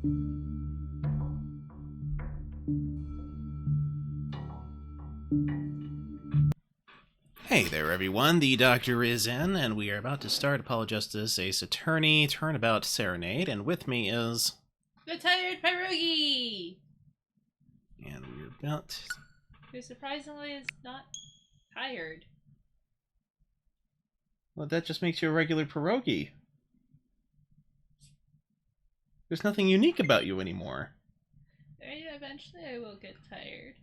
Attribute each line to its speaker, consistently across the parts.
Speaker 1: Hey there, everyone. The Doctor is in, and we are about to start Apollo Justice Ace Attorney Turnabout Serenade, and with me is...
Speaker 2: The Tired Pierogi!
Speaker 1: And we're about...
Speaker 2: Who surprisingly is not tired.
Speaker 1: Well, that just makes you a regular pierogi. There's nothing unique about you anymore.
Speaker 2: Eventually I will get tired.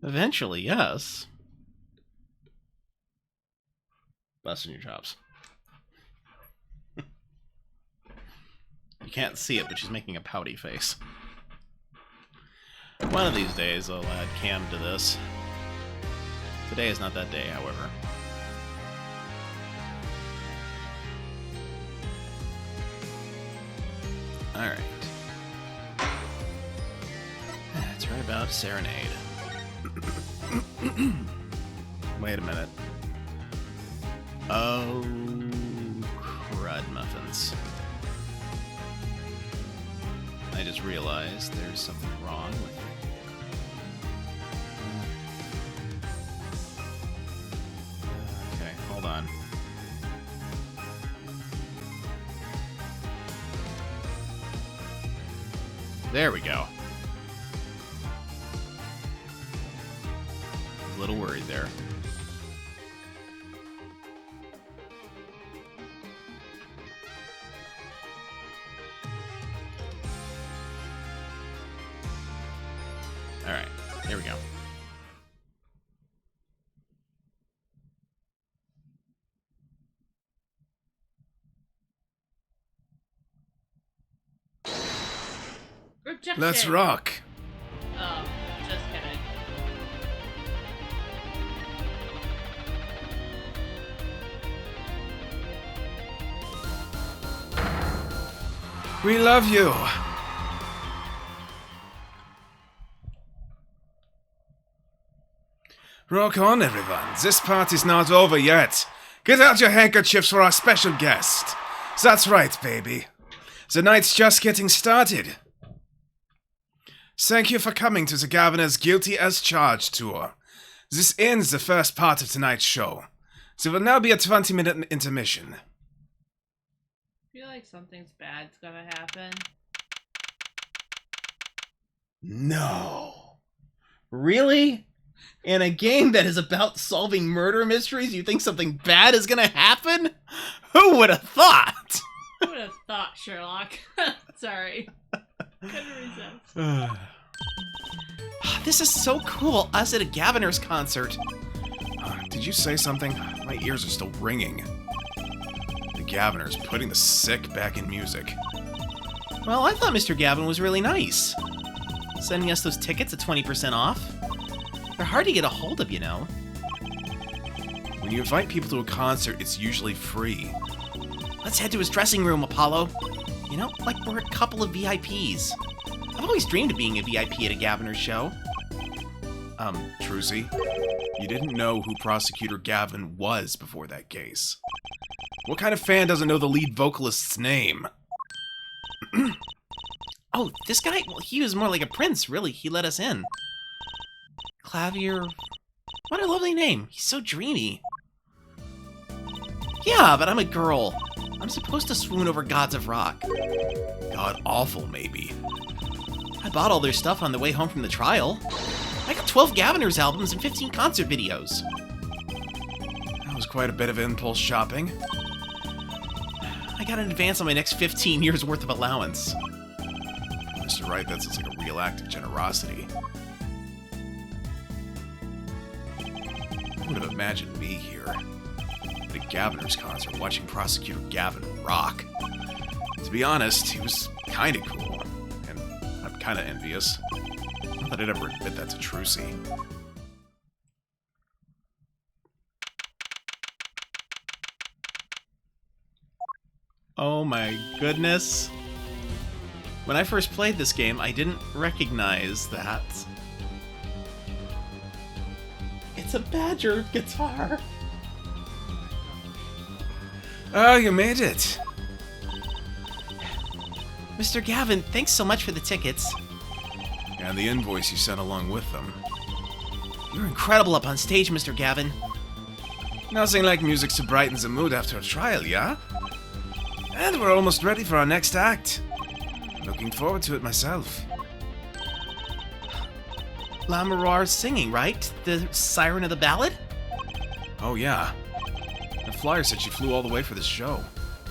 Speaker 1: Eventually, yes. Busting your chops. You can't see it, but she's making a pouty face. One of these days, I'll add Cam to this. Today is not that day, however. Alright. Let's write about Serenade. Wait a minute. Oh, crud muffins. I just realized there's something wrong with it. Okay, hold on. There we go. A little worried there. Alright, here we go.
Speaker 2: Objection.
Speaker 3: Let's rock.
Speaker 2: Oh, just kidding.
Speaker 3: We love you. Rock on, everyone. This party's not over yet. Get out your handkerchiefs for our special guest. That's right, baby. The night's just getting started. Thank you for coming to the Governor's Guilty as Charged tour. This ends the first part of tonight's show. There will now be a 20-minute intermission.
Speaker 2: I feel like something's bad's gonna happen.
Speaker 1: No. Really? In a game that is about solving murder mysteries, you think something bad is gonna happen? Who would have thought?
Speaker 2: Who would have thought, Sherlock? Sorry. Couldn't resist.
Speaker 1: This is so cool, us at a Governor's concert.
Speaker 3: Did you say something? My ears are still ringing. The Governor's putting the sick back in music.
Speaker 1: Well, I thought Mr. Gavin was really nice. Sending us those tickets at 20% off. They're hard to get a hold of, you know.
Speaker 3: When you invite people to a concert, it's usually free.
Speaker 1: Let's head to his dressing room, Apollo. You know, like we're a couple of VIPs. I've always dreamed of being a VIP at a Governor's show.
Speaker 3: Trucy, you didn't know who Prosecutor Gavin was before that case. What kind of fan doesn't know the lead vocalist's name?
Speaker 1: Oh, this guy, well, he was more like a prince, really. He let us in. Clavier... What a lovely name. He's so dreamy. Yeah, but I'm a girl. I'm supposed to swoon over gods of rock.
Speaker 3: God awful, maybe.
Speaker 1: I bought all their stuff on the way home from the trial. I got 12 Governor's albums and 15 concert videos.
Speaker 3: That was quite a bit of impulse shopping.
Speaker 1: I got an advance on my next 15 years worth of allowance.
Speaker 3: Mr. Wright, that sounds like a real act of generosity. Who would have imagined me here? At a Governor's concert watching Prosecutor Gavin rock. To be honest, he was kinda cool. And I'm kinda envious. Not that I'd ever admit that to Trucy.
Speaker 1: Oh my goodness. When I first played this game, I didn't recognize that. It's a Badger guitar.
Speaker 3: Oh, you made it.
Speaker 1: Mr. Gavin, thanks so much for the tickets.
Speaker 3: And the invoice you sent along with them.
Speaker 1: You're incredible up on stage, Mr. Gavin.
Speaker 3: Nothing like music to brighten the mood after a trial, yeah? And we're almost ready for our next act. Looking forward to it myself.
Speaker 1: Lamarar's singing, right? The siren of the ballad?
Speaker 3: Oh yeah. The flyer said she flew all the way for this show.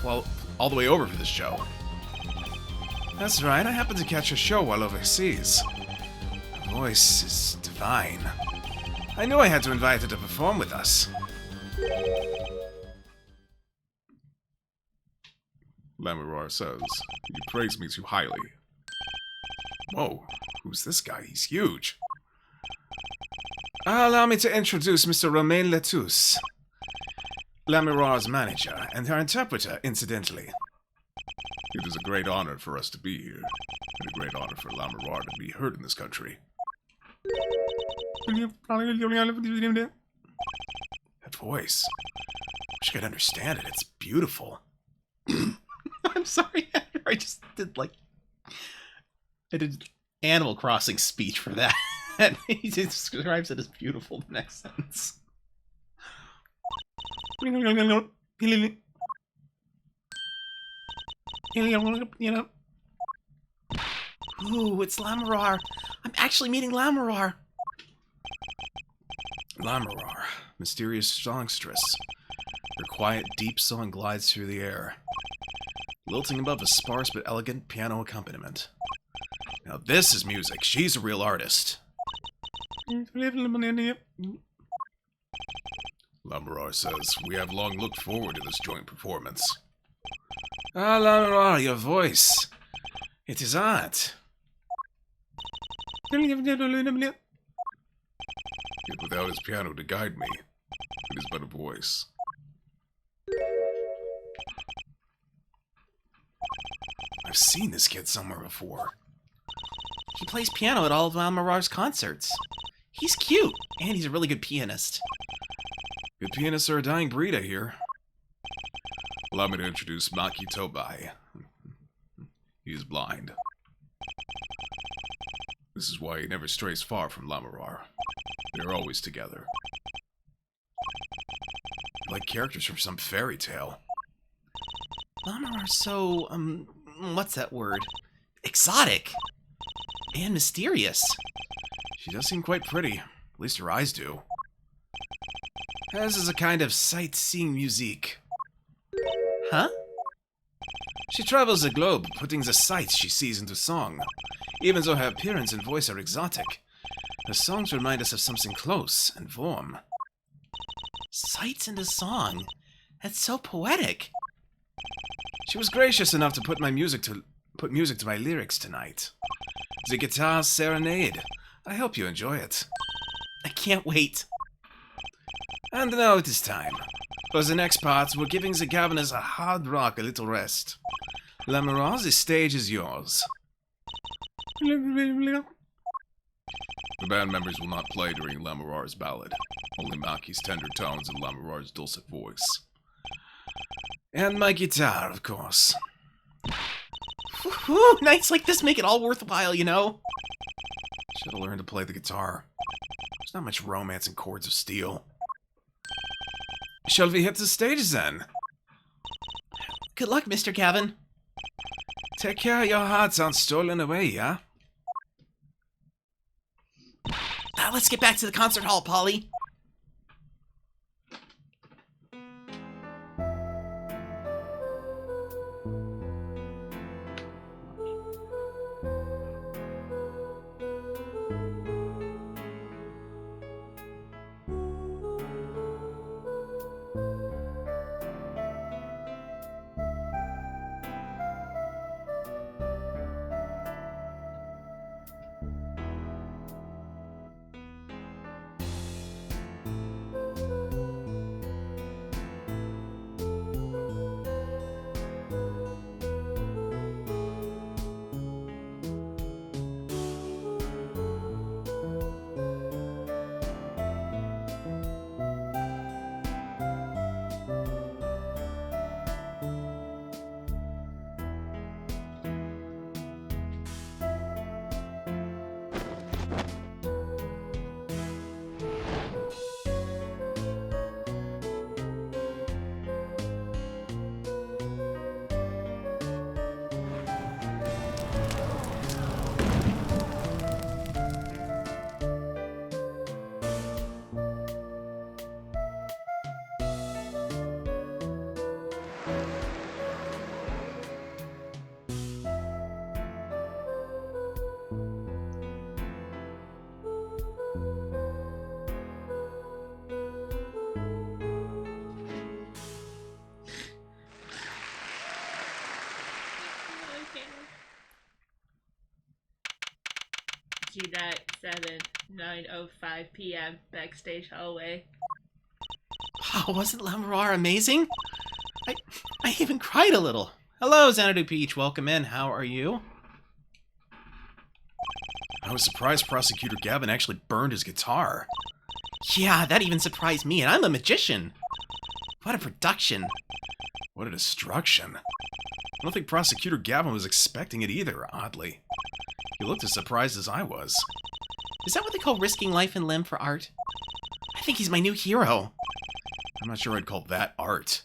Speaker 3: Well, all the way over for this show. That's right, I happened to catch her show while overseas. Her voice is divine. I knew I had to invite her to perform with us. Lamarar says, "You praise me too highly." Whoa, who's this guy? He's huge. Allow me to introduce Mr. Romain Letous, Lamarar's manager, and her interpreter, incidentally. It is a great honor for us to be here, and a great honor for Lamarar to be heard in this country. That voice. I wish I could understand it. It's beautiful.
Speaker 1: I'm sorry, I just did I did Animal Crossing speech for that. He describes it as beautiful the next sentence. Ooh, it's Lamarar. I'm actually meeting Lamarar.
Speaker 3: Lamarar, mysterious songstress. Her quiet, deep song glides through the air, lilting above a sparse but elegant piano accompaniment. Now this is music. She's a real artist. Lamarar says, "We have long looked forward to this joint performance." Ah, Lamarar, your voice. It is art. Yet without his piano to guide me, it is but a voice. I've seen this kid somewhere before.
Speaker 1: He plays piano at all of Lamarar's concerts. He's cute, and he's a really good pianist.
Speaker 3: Good pianists are a dying breed, I hear. Allow me to introduce Maki Tobai. He is blind. This is why he never strays far from Lamarar. They are always together. Like characters from some fairy tale.
Speaker 1: Lamarar's so, what's that word? Exotic. And mysterious.
Speaker 3: She does seem quite pretty. At least her eyes do. Hers is a kind of sightseeing musique.
Speaker 1: Huh?
Speaker 3: She travels the globe, putting the sights she sees into song. Even though her appearance and voice are exotic, her songs remind us of something close and warm.
Speaker 1: Sights into song? That's so poetic.
Speaker 3: She was gracious enough to put music to my lyrics tonight. The guitar Serenade. I hope you enjoy it.
Speaker 1: I can't wait.
Speaker 3: And now it is time. For the next part, we're giving the Gaviners a hard rock a little rest. Lamarar, the stage is yours. The band members will not play during Lamarar's ballad. Only Maki's tender tones and Lamarar's dulcet voice. And my guitar, of course.
Speaker 1: Whew, nights like this make it all worthwhile, you know?
Speaker 3: Should have learned to play the guitar. There's not much romance in chords of steel. Shall we hit the stage then?
Speaker 1: Good luck, Mr. Gavin.
Speaker 3: Take care your hearts aren't stolen away, yeah?
Speaker 1: Let's get back to the concert hall, Polly.
Speaker 2: 9:05 p.m. backstage hallway.
Speaker 1: Wow, wasn't Lamar amazing? I even cried a little. Hello, Xanadu Peach. Welcome in. How are you?
Speaker 3: I was surprised Prosecutor Gavin actually burned his guitar.
Speaker 1: Yeah, that even surprised me, and I'm a magician. What a production.
Speaker 3: What a destruction. I don't think Prosecutor Gavin was expecting it either, oddly. He looked as surprised as I was.
Speaker 1: Is that what they call risking life and limb for art? I think he's my new hero.
Speaker 3: I'm not sure I'd call that art.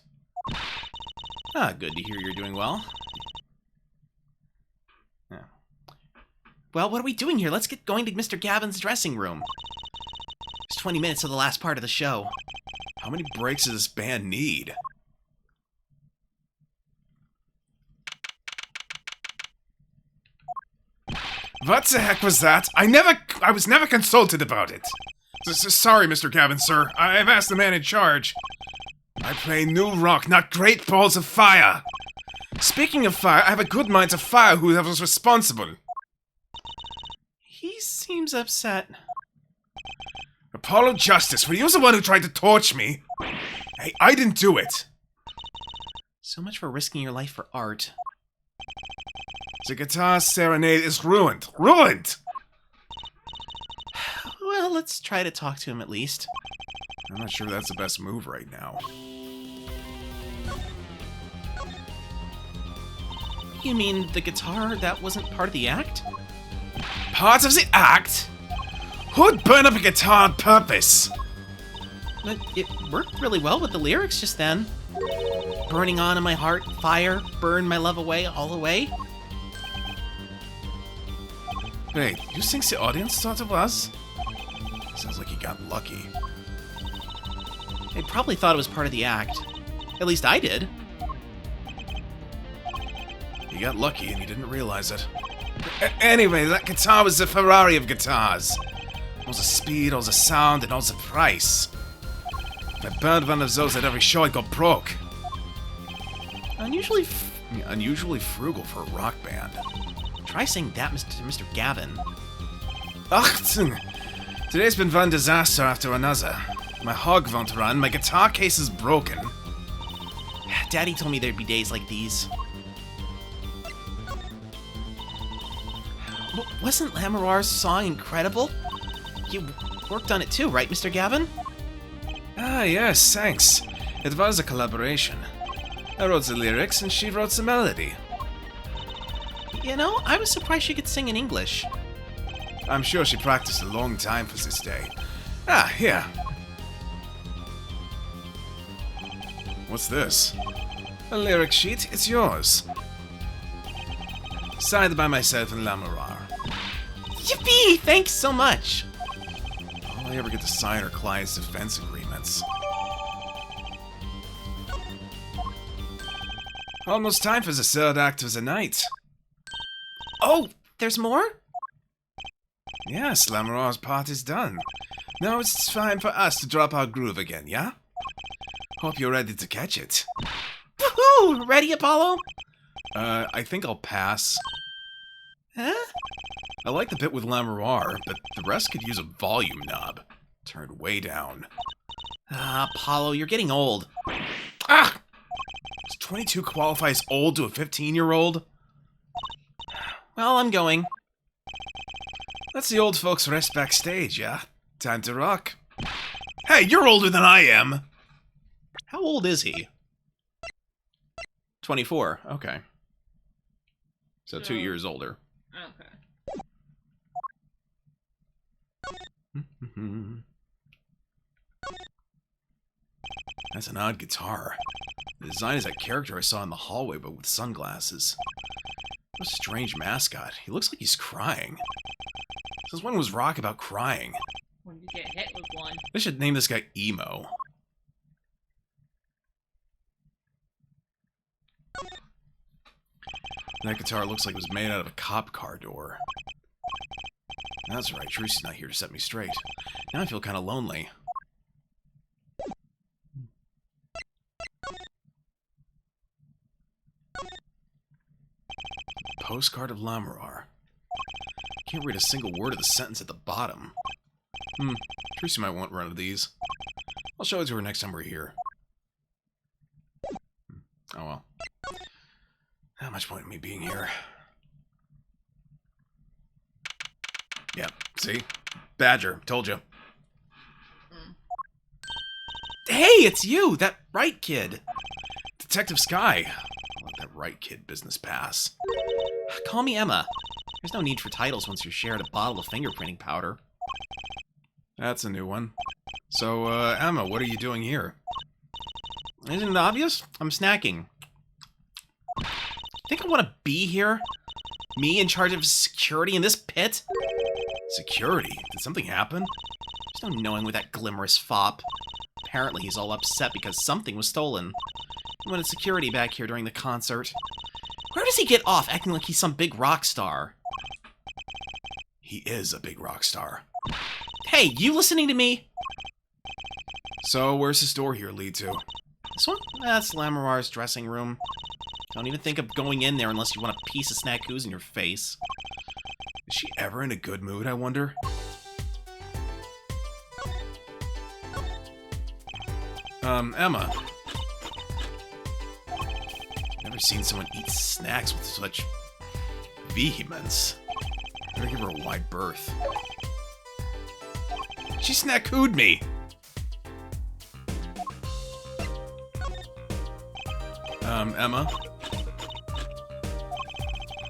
Speaker 1: Ah, good to hear you're doing well. Yeah. Well, what are we doing here? Let's get going to Mr. Gavin's dressing room. It's 20 minutes to the last part of the show.
Speaker 3: How many breaks does this band need? What the heck was that? I was never consulted about it. Sorry, Mr. Gavin, sir. I've asked the man in charge. I play new rock, not great balls of fire. Speaking of fire, I have a good mind to fire whoever's responsible.
Speaker 1: He seems upset.
Speaker 3: Apollo Justice, were you the one who tried to torch me? Hey, I didn't do it.
Speaker 1: So much for risking your life for art.
Speaker 3: The guitar Serenade is ruined. Ruined!
Speaker 1: Well, let's try to talk to him at least.
Speaker 3: I'm not sure that's the best move right now.
Speaker 1: You mean the guitar that wasn't part of the act?
Speaker 3: Part of the act? Who'd burn up a guitar on purpose?
Speaker 1: But it worked really well with the lyrics just then. Burning on in my heart, fire, burn my love away, all away.
Speaker 3: Wait, you think the audience thought it was? Sounds like he got lucky.
Speaker 1: They probably thought it was part of the act. At least I did.
Speaker 3: He got lucky and he didn't realize it. Anyway, that guitar was the Ferrari of guitars. All the speed, all the sound, and all the price. If I burned one of those at every show, I'd go broke.
Speaker 1: Unusually
Speaker 3: frugal for a rock band.
Speaker 1: Try saying that to Mr. Gavin.
Speaker 3: Ugh! Today's been one disaster after another. My hog won't run, my guitar case is broken.
Speaker 1: Daddy told me there'd be days like these. Wasn't Lamarar's song incredible? You worked on it too, right, Mr. Gavin?
Speaker 3: Ah, yes, thanks. It was a collaboration. I wrote the lyrics and she wrote the melody.
Speaker 1: You know, I was surprised she could sing in English.
Speaker 3: I'm sure she practiced a long time for this day. Ah, here. What's this? A lyric sheet, it's yours. Signed by myself and Lamarar.
Speaker 1: Yippee! Thanks so much!
Speaker 3: All I ever get to sign are clients' defense agreements. Almost time for the third act of the night.
Speaker 1: Oh, there's more?
Speaker 3: Yes, Lamarar's part is done. Now it's time for us to drop our groove again, yeah? Hope you're ready to catch it.
Speaker 1: Woohoo! Ready, Apollo?
Speaker 3: I think I'll pass.
Speaker 1: Huh?
Speaker 3: I like the bit with Lamarar, but the rest could use a volume knob. Turned way down.
Speaker 1: Ah, Apollo, you're getting old.
Speaker 3: Ah! Does 22 qualify as old to a 15-year-old?
Speaker 1: Well, I'm going.
Speaker 3: Let's the old folks rest backstage, yeah? Time to rock. Hey, you're older than I am!
Speaker 1: How old is he? 24, okay. So 2 years older.
Speaker 2: Okay.
Speaker 3: That's an odd guitar. The design is that character I saw in the hallway, but with sunglasses. What a strange mascot. He looks like he's crying. Since when was rock about crying?
Speaker 2: When you get hit with one.
Speaker 3: They should name this guy Emo. That guitar looks like it was made out of a cop car door. That's right, Trucy's not here to set me straight. Now I feel kind of lonely. Postcard of Lamarar. Can't read a single word of the sentence at the bottom. Tracy might want one of these. I'll show it to her next time we're here. Oh well. Not much point in me being here. Yeah, see? Badger, told you. Hey, it's you! That right kid! Detective Sky. Let that right kid business pass.
Speaker 1: Call me Emma. There's no need for titles once you're shared a bottle of fingerprinting powder.
Speaker 3: That's a new one. So, Emma, what are you doing here?
Speaker 1: Isn't it obvious? I'm snacking. Think I want to be here? Me in charge of security in this pit?
Speaker 3: Security? Did something happen?
Speaker 1: There's no knowing with that glimmerous fop. Apparently he's all upset because something was stolen. He wanted security back here during the concert. Where does he get off acting like he's some big rock star?
Speaker 3: He is a big rock star.
Speaker 1: Hey, you listening to me?
Speaker 3: So, where's this door here lead to?
Speaker 1: This one? That's Lamarar's dressing room. Don't even think of going in there unless you want a piece of Snackoos in your face.
Speaker 3: Is she ever in a good mood, I wonder? Emma. Never seen someone eat snacks with such vehemence. Better give her a wide berth. She snackooed me! Emma?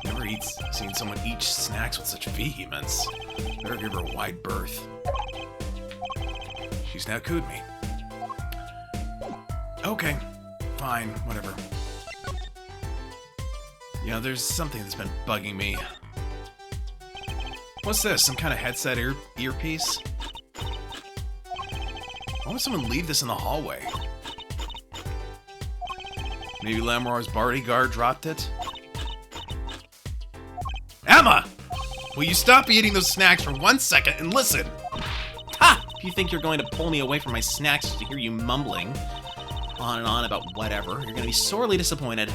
Speaker 3: Never seen someone eat snacks with such vehemence. Better give her a wide berth. She snackooed me. Okay, fine, whatever. You know, there's something that's been bugging me. What's this, some kind of headset earpiece? Why would someone leave this in the hallway? Maybe Lamarar's bodyguard dropped it? Emma! Will you stop eating those snacks for 1 second and listen?
Speaker 1: Ha! If you think you're going to pull me away from my snacks just to hear you mumbling on and on about whatever, you're going to be sorely disappointed.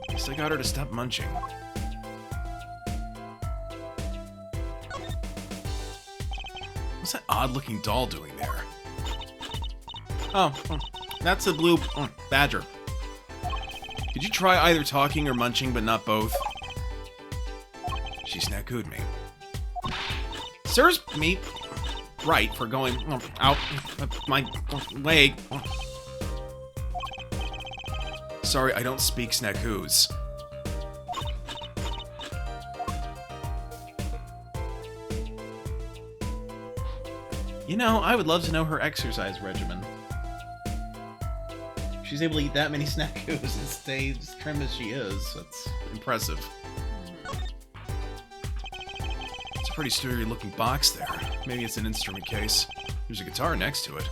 Speaker 3: Guess I got her to stop munching. What's that odd-looking doll doing there?
Speaker 1: Oh, that's the blue badger.
Speaker 3: Did you try either talking or munching, but not both? She snackooed me.
Speaker 1: Serves me right for going out my leg.
Speaker 3: Sorry, I don't speak snackoos.
Speaker 1: You know, I would love to know her exercise regimen. She's able to eat that many Snackoos and stay as trim as she is. That's impressive.
Speaker 3: It's a pretty sturdy looking box there. Maybe it's an instrument case. There's a guitar next to it.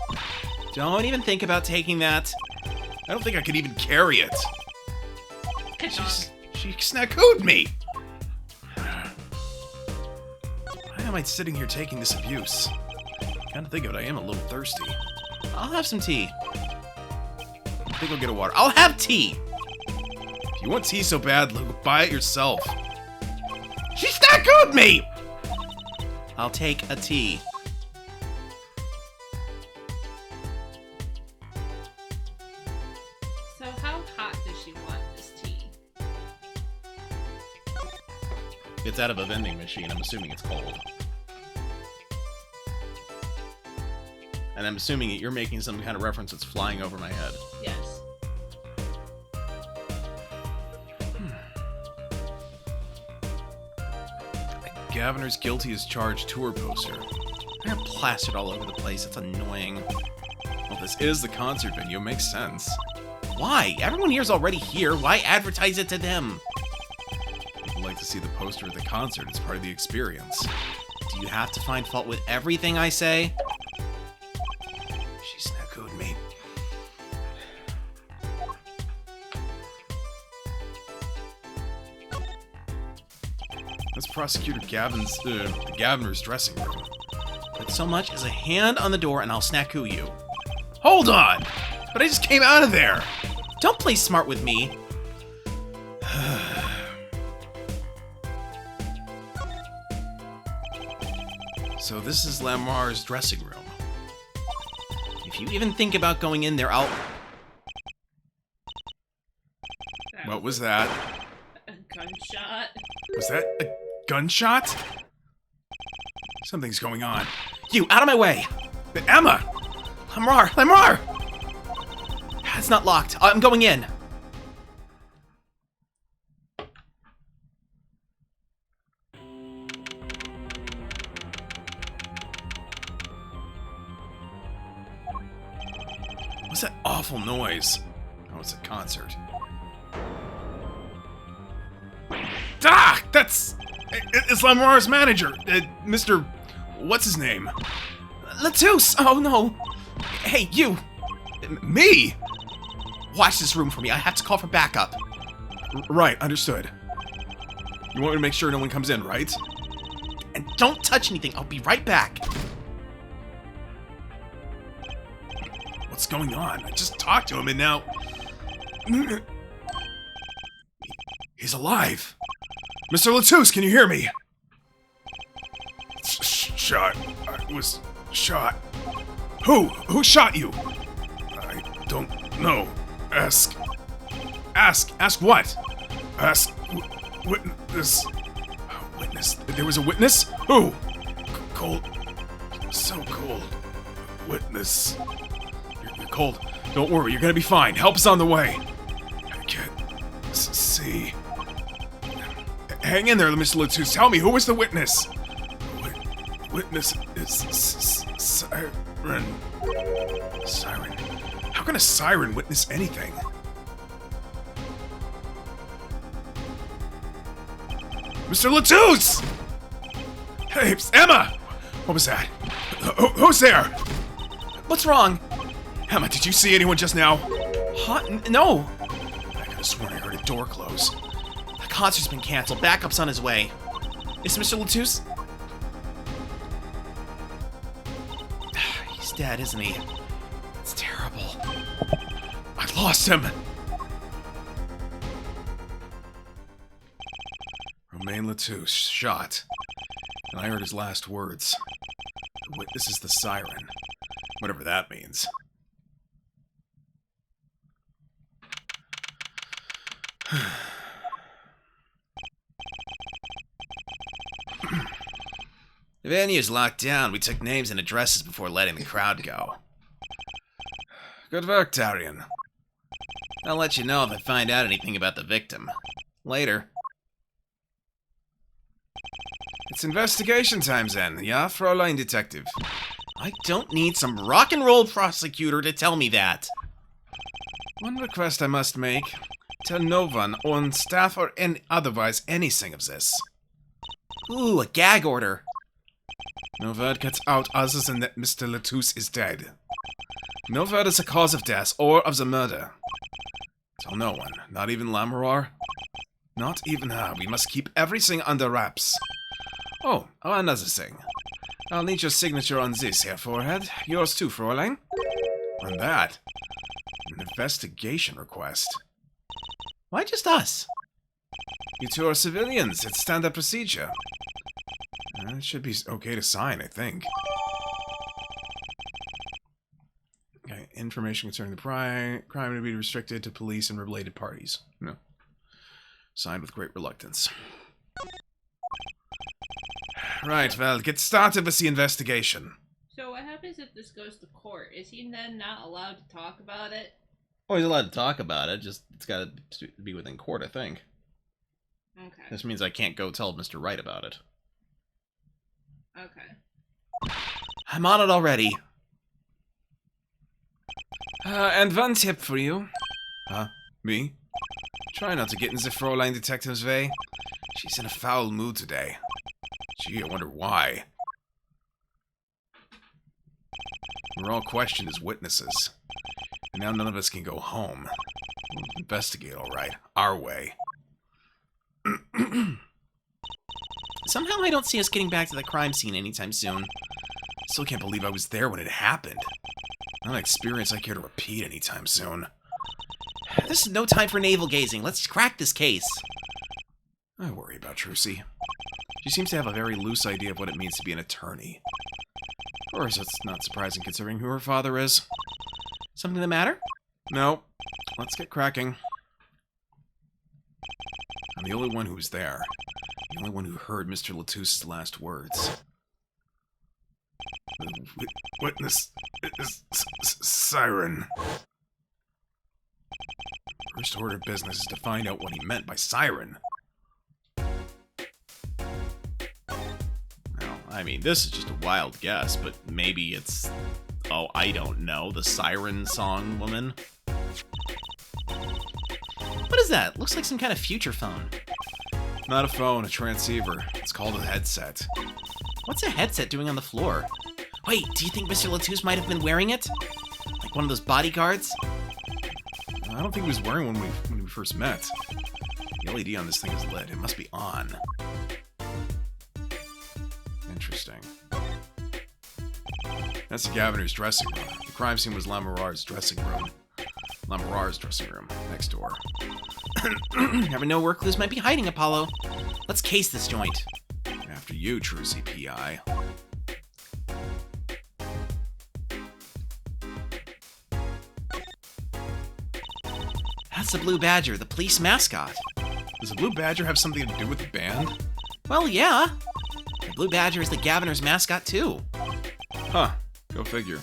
Speaker 1: Don't even think about taking that.
Speaker 3: I don't think I could even carry it. She snackooed me! Why am I sitting here taking this abuse? Kind of think of it, I am a little thirsty.
Speaker 1: I'll have some tea.
Speaker 3: I think I'll get a water.
Speaker 1: I'll have tea!
Speaker 3: If you want tea so bad, look, buy it yourself.
Speaker 1: She snackooed me! I'll take a tea.
Speaker 2: So how hot does she want this tea?
Speaker 1: It's out of a vending machine. I'm assuming it's cold. And I'm assuming that you're making some kind of reference that's flying over my head.
Speaker 2: Yes.
Speaker 3: Gaviner's guilty as charged tour poster.
Speaker 1: They're plastered all over the place. It's annoying.
Speaker 3: Well, this is the concert venue. It makes sense.
Speaker 1: Why? Everyone here's already here. Why advertise it to them?
Speaker 3: People like to see the poster at the concert. It's part of the experience.
Speaker 1: Do you have to find fault with everything I say?
Speaker 3: She snackooed me. That's Prosecutor the Gaviner's dressing room.
Speaker 1: But so much as a hand on the door and I'll snackoo you.
Speaker 3: Hold on! But I just came out of there!
Speaker 1: Don't play smart with me.
Speaker 3: So this is Lamar's dressing room.
Speaker 1: If you even think about going in there, I'll...
Speaker 3: What was that?
Speaker 2: A gunshot.
Speaker 3: Was that a gunshot? Something's going on.
Speaker 1: You, out of my way!
Speaker 3: But Emma!
Speaker 1: Lamar! It's not locked. I'm going in.
Speaker 3: What's that awful noise? Oh, it's a concert. Ah! It's Lamar's manager, Mr. What's his name?
Speaker 1: Latouche! Oh no! Hey, you!
Speaker 3: Me?
Speaker 1: Watch this room for me. I have to call for backup.
Speaker 3: Right, understood. You want me to make sure no one comes in, right?
Speaker 1: And don't touch anything. I'll be right back.
Speaker 3: What's going on? I just talked to him and now... He's alive! Mr. Latouche, can you hear me? Shot. I was shot. Who? Who shot you? I don't know. Ask what? Ask witness. Witness. There was a witness? Who? Cold. So cold. Witness. You're cold. Don't worry, you're gonna be fine. Help's on the way. I can't see. Hang in there, Mr. Latouche. Tell me, who was the witness? Witness is siren. Siren. How can a siren witness anything? Mr. Latouche! Hey, Emma! What was that? Who's there?
Speaker 1: What's wrong?
Speaker 3: Emma, did you see anyone just now?
Speaker 1: Huh? No.
Speaker 3: I could have sworn I heard a door close.
Speaker 1: The concert's been canceled. Backup's on his way. Is Mr. Latouche? He's dead, isn't he? It's terrible.
Speaker 3: I lost him! Romain Latouche, shot. And I heard his last words. The witness is the siren. Whatever that means.
Speaker 1: The venue's locked down. We took names and addresses before letting the crowd go.
Speaker 3: Good work, Tarian.
Speaker 1: I'll let you know if I find out anything about the victim. Later.
Speaker 3: It's investigation time, then, yeah, Fräulein Detective?
Speaker 1: I don't need some rock and roll prosecutor to tell me that.
Speaker 3: One request I must make. Tell no one on staff or otherwise anything of this.
Speaker 1: Ooh, a gag order.
Speaker 3: No word gets out other than that Mr. Latouche is dead. No word is the cause of death or of the murder. Tell no one, not even Lamar. Not even her. We must keep everything under wraps. Oh, another thing. I'll need your signature on this here forehead. Yours too, Fräulein. On that. An investigation request.
Speaker 1: Why just us?
Speaker 3: You two are civilians. It's standard procedure. It should be okay to sign, I think. Okay, information concerning the crime to be restricted to police and related parties. No. Signed with great reluctance. Right, well, get started with the investigation.
Speaker 2: So what happens if this goes to court? Is he then not allowed to talk about it?
Speaker 1: Oh, he's allowed to talk about it. Just it's got to be within court, I think.
Speaker 2: Okay.
Speaker 1: This means I can't go tell Mr. Wright about it.
Speaker 2: Okay.
Speaker 1: I'm on it already.
Speaker 3: And one tip for you. Huh? Me? Try not to get in the Fräulein Detective's way. She's in a foul mood today. Gee, I wonder why. We're all questioned as witnesses. And now none of us can go home. We'll investigate, all right. Our way.
Speaker 1: Somehow I don't see us getting back to the crime scene anytime soon.
Speaker 3: I still can't believe I was there when it happened. Not an experience I care to repeat anytime soon.
Speaker 1: This is no time for navel gazing. Let's crack this case.
Speaker 3: I worry about Trucy. She seems to have a very loose idea of what it means to be an attorney. Of course, that's not surprising considering who her father is.
Speaker 1: Something the matter?
Speaker 3: No. Let's get cracking. I'm the only one who was there. The only one who heard Mr. Latusse's last words. Witness is Siren. First order of business is to find out what he meant by siren.
Speaker 1: Well, I mean, this is just a wild guess, but maybe it's... Oh, I don't know. The Siren Song Woman? What is that? Looks like some kind of future phone.
Speaker 3: Not a phone, a transceiver. It's called a headset.
Speaker 1: What's a headset doing on the floor? Wait, do you think Mr. Latouche might have been wearing it? Like one of those bodyguards?
Speaker 3: I don't think he was wearing one when we first met. The LED on this thing is lit. It must be on. Interesting. That's the Governor's dressing room. The crime scene was Lamoureux's dressing room. Lamoureux's dressing room, next door.
Speaker 1: Never know where clues might be hiding, Apollo. Let's case this joint.
Speaker 3: After you, Trucy P.I.
Speaker 1: That's the Blue Badger, the police mascot.
Speaker 3: Does the Blue Badger have something to do with the band?
Speaker 1: Well, yeah. The Blue Badger is the Governor's mascot, too.
Speaker 3: Huh. Go figure.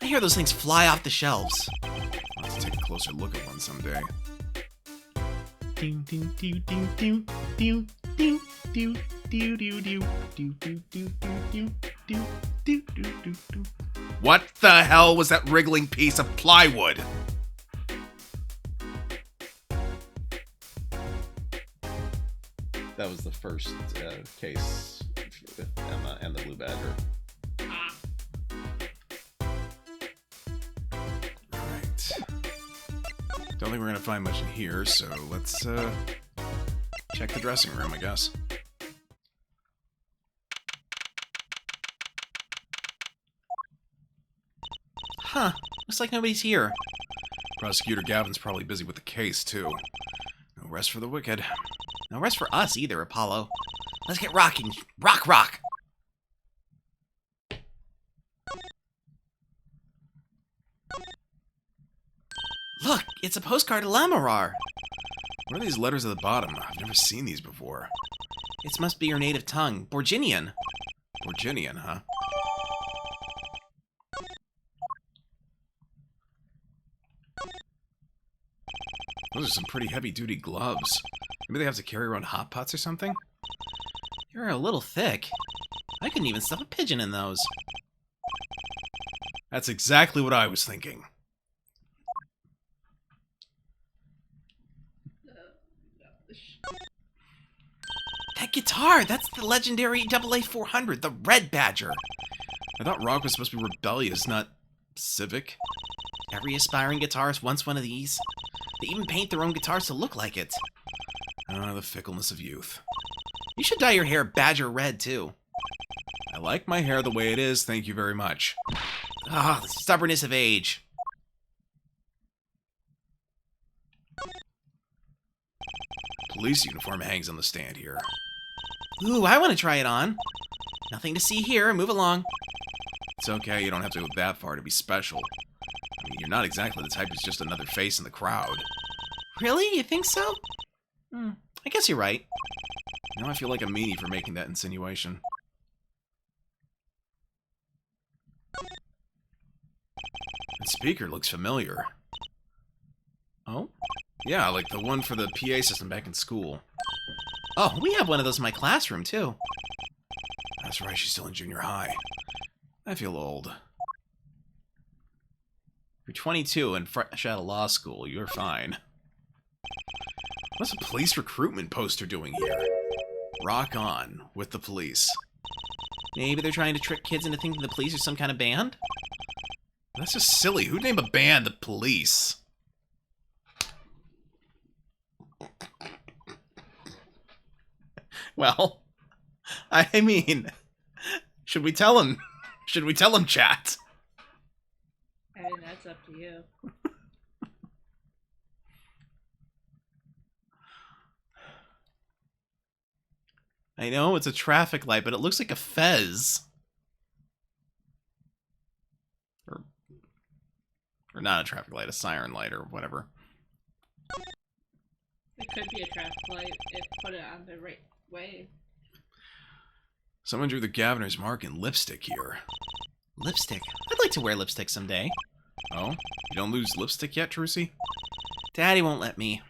Speaker 1: I hear those things fly off the shelves.
Speaker 3: I'll have to take a closer look at one someday. What the hell was that wriggling piece of plywood?
Speaker 1: That was the first case with Emma and the Blue Badger.
Speaker 3: Alright. Don't think we're gonna find much in here, so let's check the dressing room, I guess.
Speaker 1: Huh. Looks like nobody's here.
Speaker 3: Prosecutor Gavin's probably busy with the case, too. No rest for the wicked.
Speaker 1: No rest for us either, Apollo. Let's get rocking. Rock, rock! Look, it's a postcard to Lamoureux.
Speaker 3: What are these letters at the bottom? I've never seen these before.
Speaker 1: It must be your native tongue. Borginian.
Speaker 3: Borginian, huh? Those are some pretty heavy-duty gloves. Maybe they have to carry around hot pots or something?
Speaker 1: You're a little thick. I couldn't even stuff a pigeon in those.
Speaker 3: That's exactly what I was thinking.
Speaker 1: That guitar! That's the legendary AA400, the Red Badger.
Speaker 3: I thought rock was supposed to be rebellious, not civic.
Speaker 1: Every aspiring guitarist wants one of these. They even paint their own guitars to look like it.
Speaker 3: Ah, the fickleness of youth.
Speaker 1: You should dye your hair Badger Red, too.
Speaker 3: I like my hair the way it is, thank you very much.
Speaker 1: Ah, the stubbornness of age.
Speaker 3: Police uniform hangs on the stand here.
Speaker 1: Ooh, I want to try it on. Nothing to see here. Move along.
Speaker 3: It's okay, you don't have to go that far to be special. I mean, you're not exactly the type who's just another face in the crowd.
Speaker 1: Really? You think so? I guess you're right.
Speaker 3: Now I feel like a meanie for making that insinuation. That speaker looks familiar.
Speaker 1: Oh?
Speaker 3: Yeah, like the one for the PA system back in school.
Speaker 1: Oh, we have one of those in my classroom, too.
Speaker 3: That's right, she's still in junior high. I feel old.
Speaker 1: You're 22 and fresh out of law school. You're fine.
Speaker 3: What's a police recruitment poster doing here? Rock on with the police.
Speaker 1: Maybe they're trying to trick kids into thinking the police are some kind of band?
Speaker 3: That's just silly. Who'd name a band the Police?
Speaker 1: Well, I mean, should we tell him? Should we tell him, chat?
Speaker 2: I mean, that's up to you.
Speaker 1: I know, it's a traffic light, but it looks like a fez. Or not a traffic light, a siren light or whatever.
Speaker 2: It could be a traffic light if put it on the right way.
Speaker 3: Someone drew the Gaviner's mark in lipstick here.
Speaker 1: Lipstick? I'd like to wear lipstick someday.
Speaker 3: Oh? You don't lose lipstick yet, Trucy?
Speaker 1: Daddy won't let me.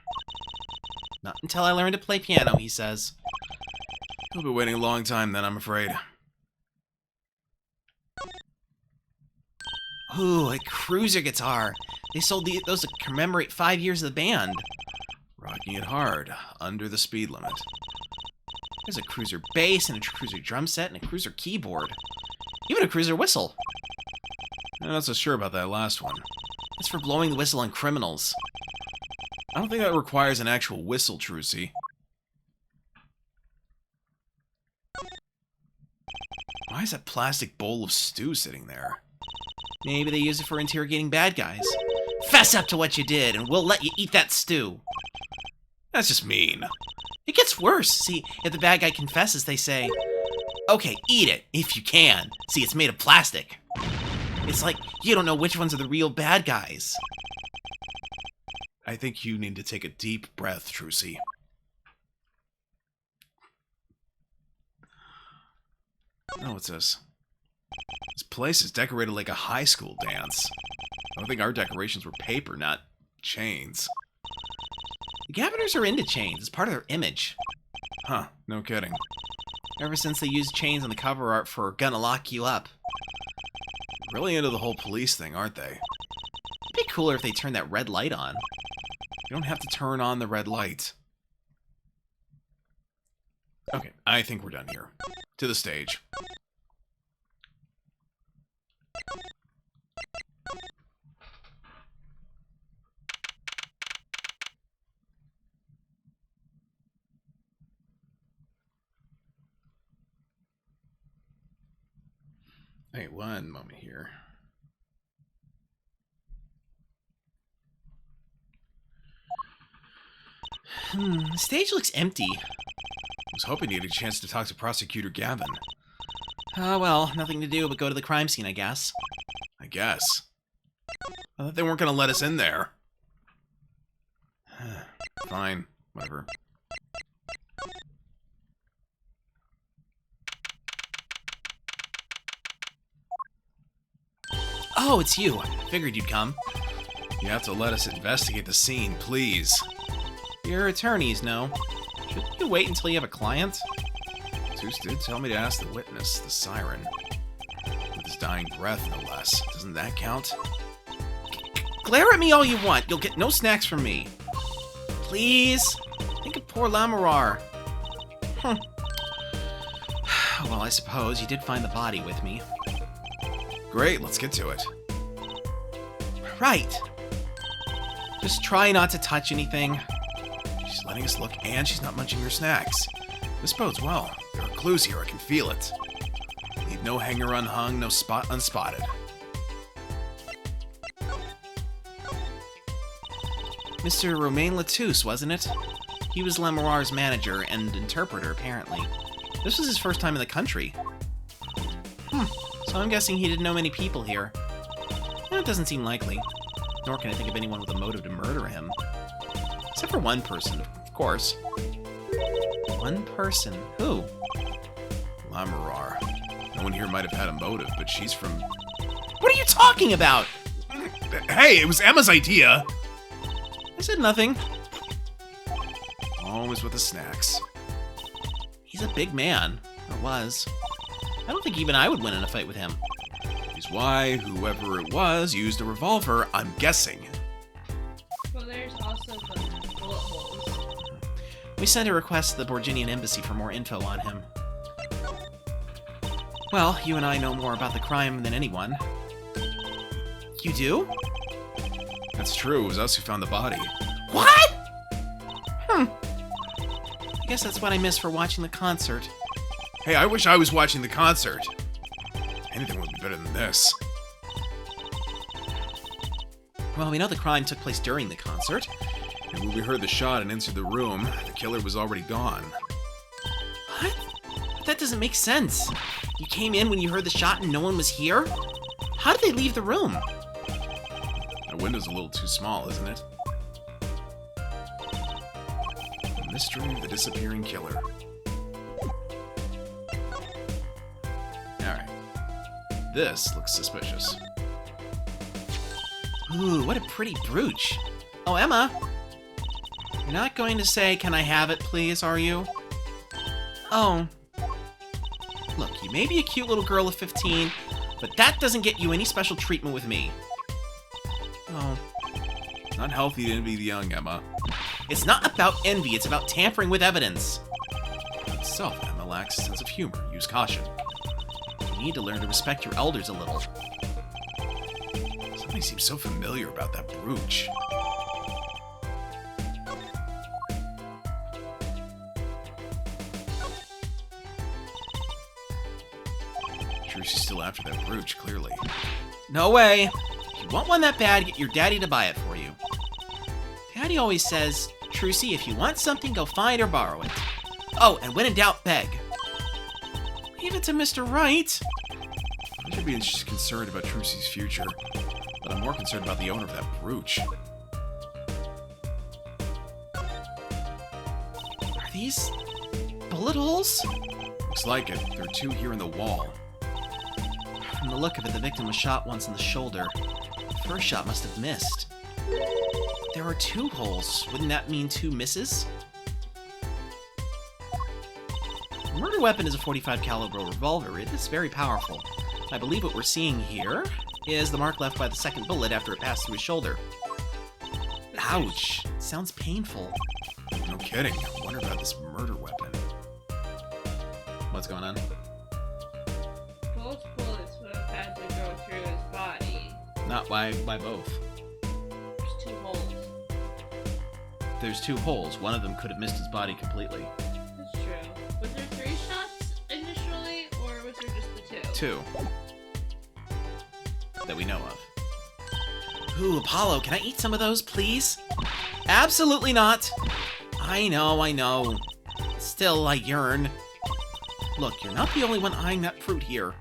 Speaker 1: Not until I learn to play piano, he says.
Speaker 3: You'll be waiting a long time then, I'm afraid.
Speaker 1: Ooh, a cruiser guitar. They sold those to commemorate 5 years of the band.
Speaker 3: Rocking it hard, under the speed limit.
Speaker 1: There's a cruiser bass and a cruiser drum set and a cruiser keyboard. Even a cruiser whistle.
Speaker 3: I'm not so sure about that last one.
Speaker 1: That's for blowing the whistle on criminals.
Speaker 3: I don't think that requires an actual whistle, Trucy. Why is that plastic bowl of stew sitting there?
Speaker 1: Maybe they use it for interrogating bad guys. Fess up to what you did, and we'll let you eat that stew.
Speaker 3: That's just mean.
Speaker 1: It gets worse. See, if the bad guy confesses, they say, okay, eat it, if you can. See, it's made of plastic. It's like, you don't know which ones are the real bad guys.
Speaker 3: I think you need to take a deep breath, Trucy. Oh, what's this? This place is decorated like a high school dance. I don't think our decorations were paper, not chains.
Speaker 1: The Gaviners are into chains. It's part of their image.
Speaker 3: Huh, no kidding.
Speaker 1: Ever since they used chains on the cover art for Gonna Lock You Up.
Speaker 3: Really into the whole police thing, aren't they?
Speaker 1: It'd be cooler if they turned that red light on.
Speaker 3: You don't have to turn on the red light. Okay, I think we're done here. To the stage. Wait, one moment here.
Speaker 1: The stage looks empty.
Speaker 3: I was hoping you had a chance to talk to Prosecutor Gavin.
Speaker 1: Oh, well, nothing to do but go to the crime scene, I guess.
Speaker 3: I guess. I thought they weren't going to let us in there. Fine, whatever.
Speaker 1: Oh, it's you. Figured you'd come.
Speaker 3: You have to let us investigate the scene, please.
Speaker 1: Your attorneys know. Shouldn't you wait until you have a client?
Speaker 3: Zeus did tell me to ask the witness, the siren. With his dying breath, no less. Doesn't that count?
Speaker 1: Glare at me all you want. You'll get no snacks from me. Please? Think of poor Lamarar. Well, I suppose you did find the body with me.
Speaker 3: Great, let's get to it.
Speaker 1: Right. Just try not to touch anything.
Speaker 3: She's letting us look, and she's not munching her snacks. This bodes well. There are clues here, I can feel it. Leave no hanger unhung, no spot unspotted.
Speaker 1: Mr. Romain Latouche, wasn't it? He was Lamarar's manager and interpreter, apparently. This was his first time in the country. So I'm guessing he didn't know many people here. Well, it doesn't seem likely. Nor can I think of anyone with a motive to murder him. Except for one person, of course. One person? Who?
Speaker 3: Lamarar. No one here might have had a motive, but she's from...
Speaker 1: What are you talking about?
Speaker 3: Hey, it was Emma's idea!
Speaker 1: I said nothing.
Speaker 3: Always with the snacks.
Speaker 1: He's a big man. Or was. I don't think even I would win in a fight with him.
Speaker 3: Is why whoever it was used a revolver, I'm guessing.
Speaker 2: Well, there's also the bullet holes.
Speaker 1: We sent a request to the Borginian embassy for more info on him. Well, you and I know more about the crime than anyone. You do?
Speaker 3: That's true, it was us who found the body.
Speaker 1: What? I guess that's what I missed for watching the concert.
Speaker 3: Hey, I wish I was watching the concert. Anything would be better than this.
Speaker 1: Well, we know the crime took place during the concert.
Speaker 3: And when we heard the shot and entered the room, the killer was already gone.
Speaker 1: What? That doesn't make sense. You came in when you heard the shot and no one was here? How did they leave the room?
Speaker 3: The window's a little too small, isn't it? The mystery of the disappearing killer. Alright. This looks suspicious.
Speaker 1: Ooh, what a pretty brooch. Oh, Emma. You're not going to say, "Can I have it, please," are you? Oh. Look, you may be a cute little girl of 15, but that doesn't get you any special treatment with me. Oh.
Speaker 3: It's not healthy to envy the young, Emma.
Speaker 1: It's not about envy, it's about tampering with evidence.
Speaker 3: Itself, Emma lacks a sense of humor. Use caution.
Speaker 1: You need to learn to respect your elders a little.
Speaker 3: Something seems so familiar about that brooch. She's still after that brooch, clearly.
Speaker 1: No way. If you want one that bad, get your daddy to buy it for you. Daddy always says, "Trucy, if you want something, go find or borrow it. Oh, and when in doubt, beg." Leave it to Mr. Right.
Speaker 3: I should be concerned about Trucy's future, but I'm more concerned about the owner of that brooch.
Speaker 1: Are these bullet holes?
Speaker 3: Looks like it. There are two here in the wall.
Speaker 1: From the look of it, the victim was shot once in the shoulder. The first shot must have missed. There are two holes. Wouldn't that mean two misses? The murder weapon is a .45 caliber revolver. It is very powerful. I believe what we're seeing here is the mark left by the second bullet after it passed through his shoulder. Ouch. Sounds painful.
Speaker 3: No kidding. I wonder about this murder weapon.
Speaker 1: What's going on?
Speaker 2: Both bullets would have had to go through his body.
Speaker 1: Not why both.
Speaker 2: There's two holes.
Speaker 1: There's two holes. One of them could have missed his body completely.
Speaker 2: That's true. Was there 3 shots initially, or was there just the 2?
Speaker 1: Two. That we know of. Ooh, Apollo, can I eat some of those, please? Absolutely not! I know. Still, I yearn. Look, you're not the only one eyeing that fruit here.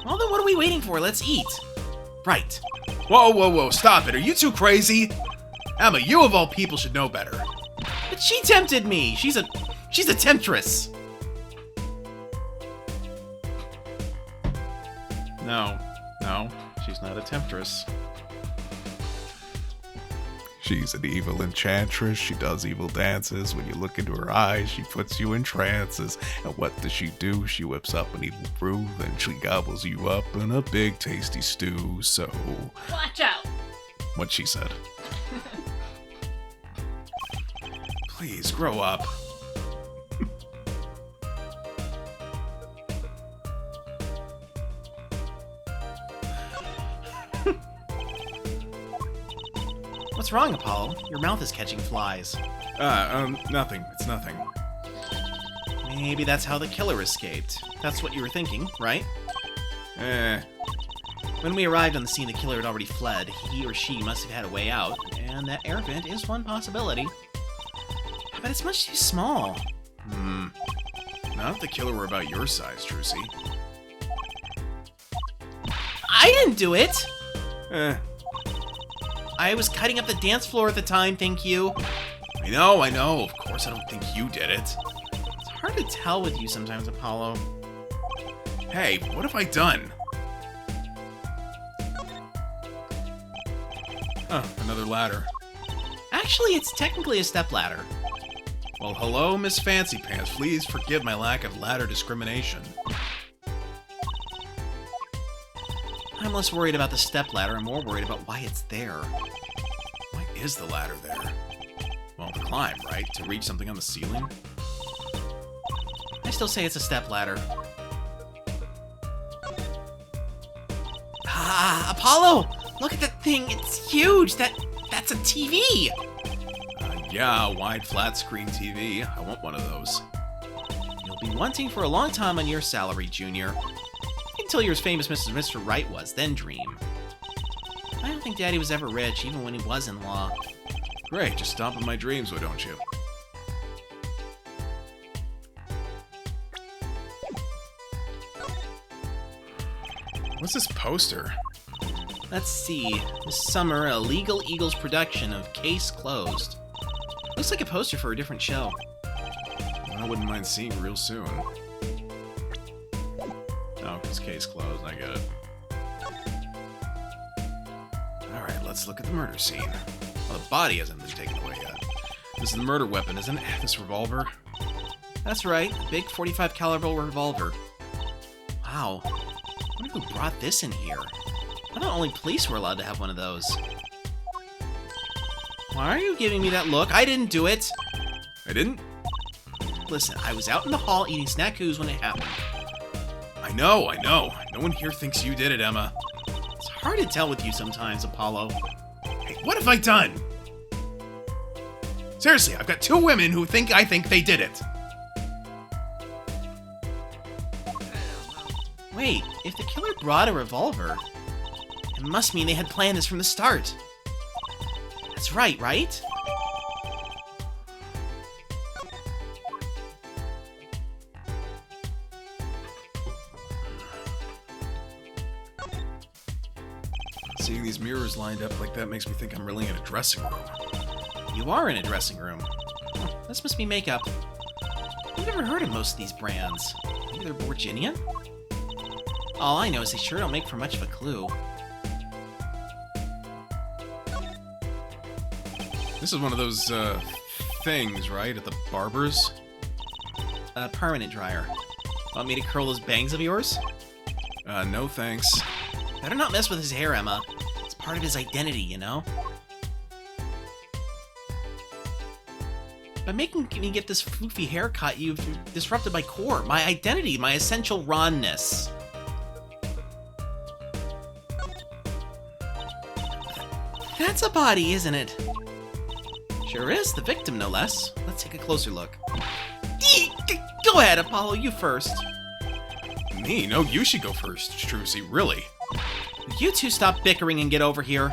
Speaker 1: Well, then what are we waiting for? Let's eat. Right.
Speaker 3: Whoa, stop it. Are you too crazy? Emma, you of all people should know better.
Speaker 1: But she tempted me. She's a temptress. No, she's not a temptress.
Speaker 3: She's an evil enchantress. She does evil dances. When you look into her eyes, she puts you in trances. And what does she do? She whips up an evil brew, then she gobbles you up in a big tasty stew. So,
Speaker 2: Watch out!
Speaker 3: what she said. Please, grow up.
Speaker 1: What's wrong, Apollo? Your mouth is catching flies.
Speaker 3: Nothing. It's nothing.
Speaker 1: Maybe that's how the killer escaped. That's what you were thinking, right? When we arrived on the scene, the killer had already fled. He or she must have had a way out, and that air vent is one possibility. But it's much too small.
Speaker 3: Not if the killer were about your size, Trucy.
Speaker 1: I didn't do it! I was cutting up the dance floor at the time, thank you.
Speaker 3: I know. Of course I don't think you did it.
Speaker 1: It's hard to tell with you sometimes, Apollo.
Speaker 3: Hey, what have I done? Another ladder.
Speaker 1: Actually, it's technically a stepladder.
Speaker 3: Well, hello, Miss Fancy Pants. Please forgive my lack of ladder discrimination.
Speaker 1: I'm less worried about the stepladder, I'm more worried about why it's there.
Speaker 3: Why is the ladder there? Well, to climb, right? To reach something on the ceiling?
Speaker 1: I still say it's a stepladder. Ah, Apollo! Look at that thing, it's huge! That's a TV!
Speaker 3: Yeah, a wide flat screen TV. I want one of those.
Speaker 1: You'll be wanting for a long time on your salary, Junior. Until you're as famous as Mr. Wright was, then dream. I don't think Daddy was ever rich, even when he was in law.
Speaker 3: Great, just stomp in my dreams, why don't you? What's this poster?
Speaker 1: Let's see. This summer, a Legal Eagles production of Case Closed. Looks like a poster for a different show.
Speaker 3: I wouldn't mind seeing real soon. Oh, because Case Closed, I get it. Alright, let's look at the murder scene. Well, the body hasn't been taken away yet. This is the murder weapon, isn't it? This revolver?
Speaker 1: That's right, big 45 caliber revolver. Wow. I wonder who brought this in here. I thought only police were allowed to have one of those. Why are you giving me that look? I didn't do it!
Speaker 3: I didn't?
Speaker 1: Listen, I was out in the hall eating snackoos when it happened.
Speaker 3: I know. No one here thinks you did it, Emma.
Speaker 1: It's hard to tell with you sometimes, Apollo.
Speaker 3: Hey, what have I done? Seriously, I've got two women who think I think they did it.
Speaker 1: Wait, if the killer brought a revolver, it must mean they had planned this from the start. That's right?
Speaker 3: Seeing these mirrors lined up like that makes me think I'm really in a dressing room.
Speaker 1: You are in a dressing room. This must be makeup. I've never heard of most of these brands. Maybe they're Virginian? All I know is they sure don't make for much of a clue.
Speaker 3: This is one of those, things, right? At the barber's?
Speaker 1: A permanent dryer. Want me to curl those bangs of yours?
Speaker 3: No thanks.
Speaker 1: Better not mess with his hair, Emma. It's part of his identity, you know? By making me get this floofy haircut, you've disrupted my core, my identity, my essential rawnness. That's a body, isn't it? Sure is, the victim, no less. Let's take a closer look. Go ahead, Apollo, you first.
Speaker 3: Me? No, you should go first, Strucy, really.
Speaker 1: You two stop bickering and get over here.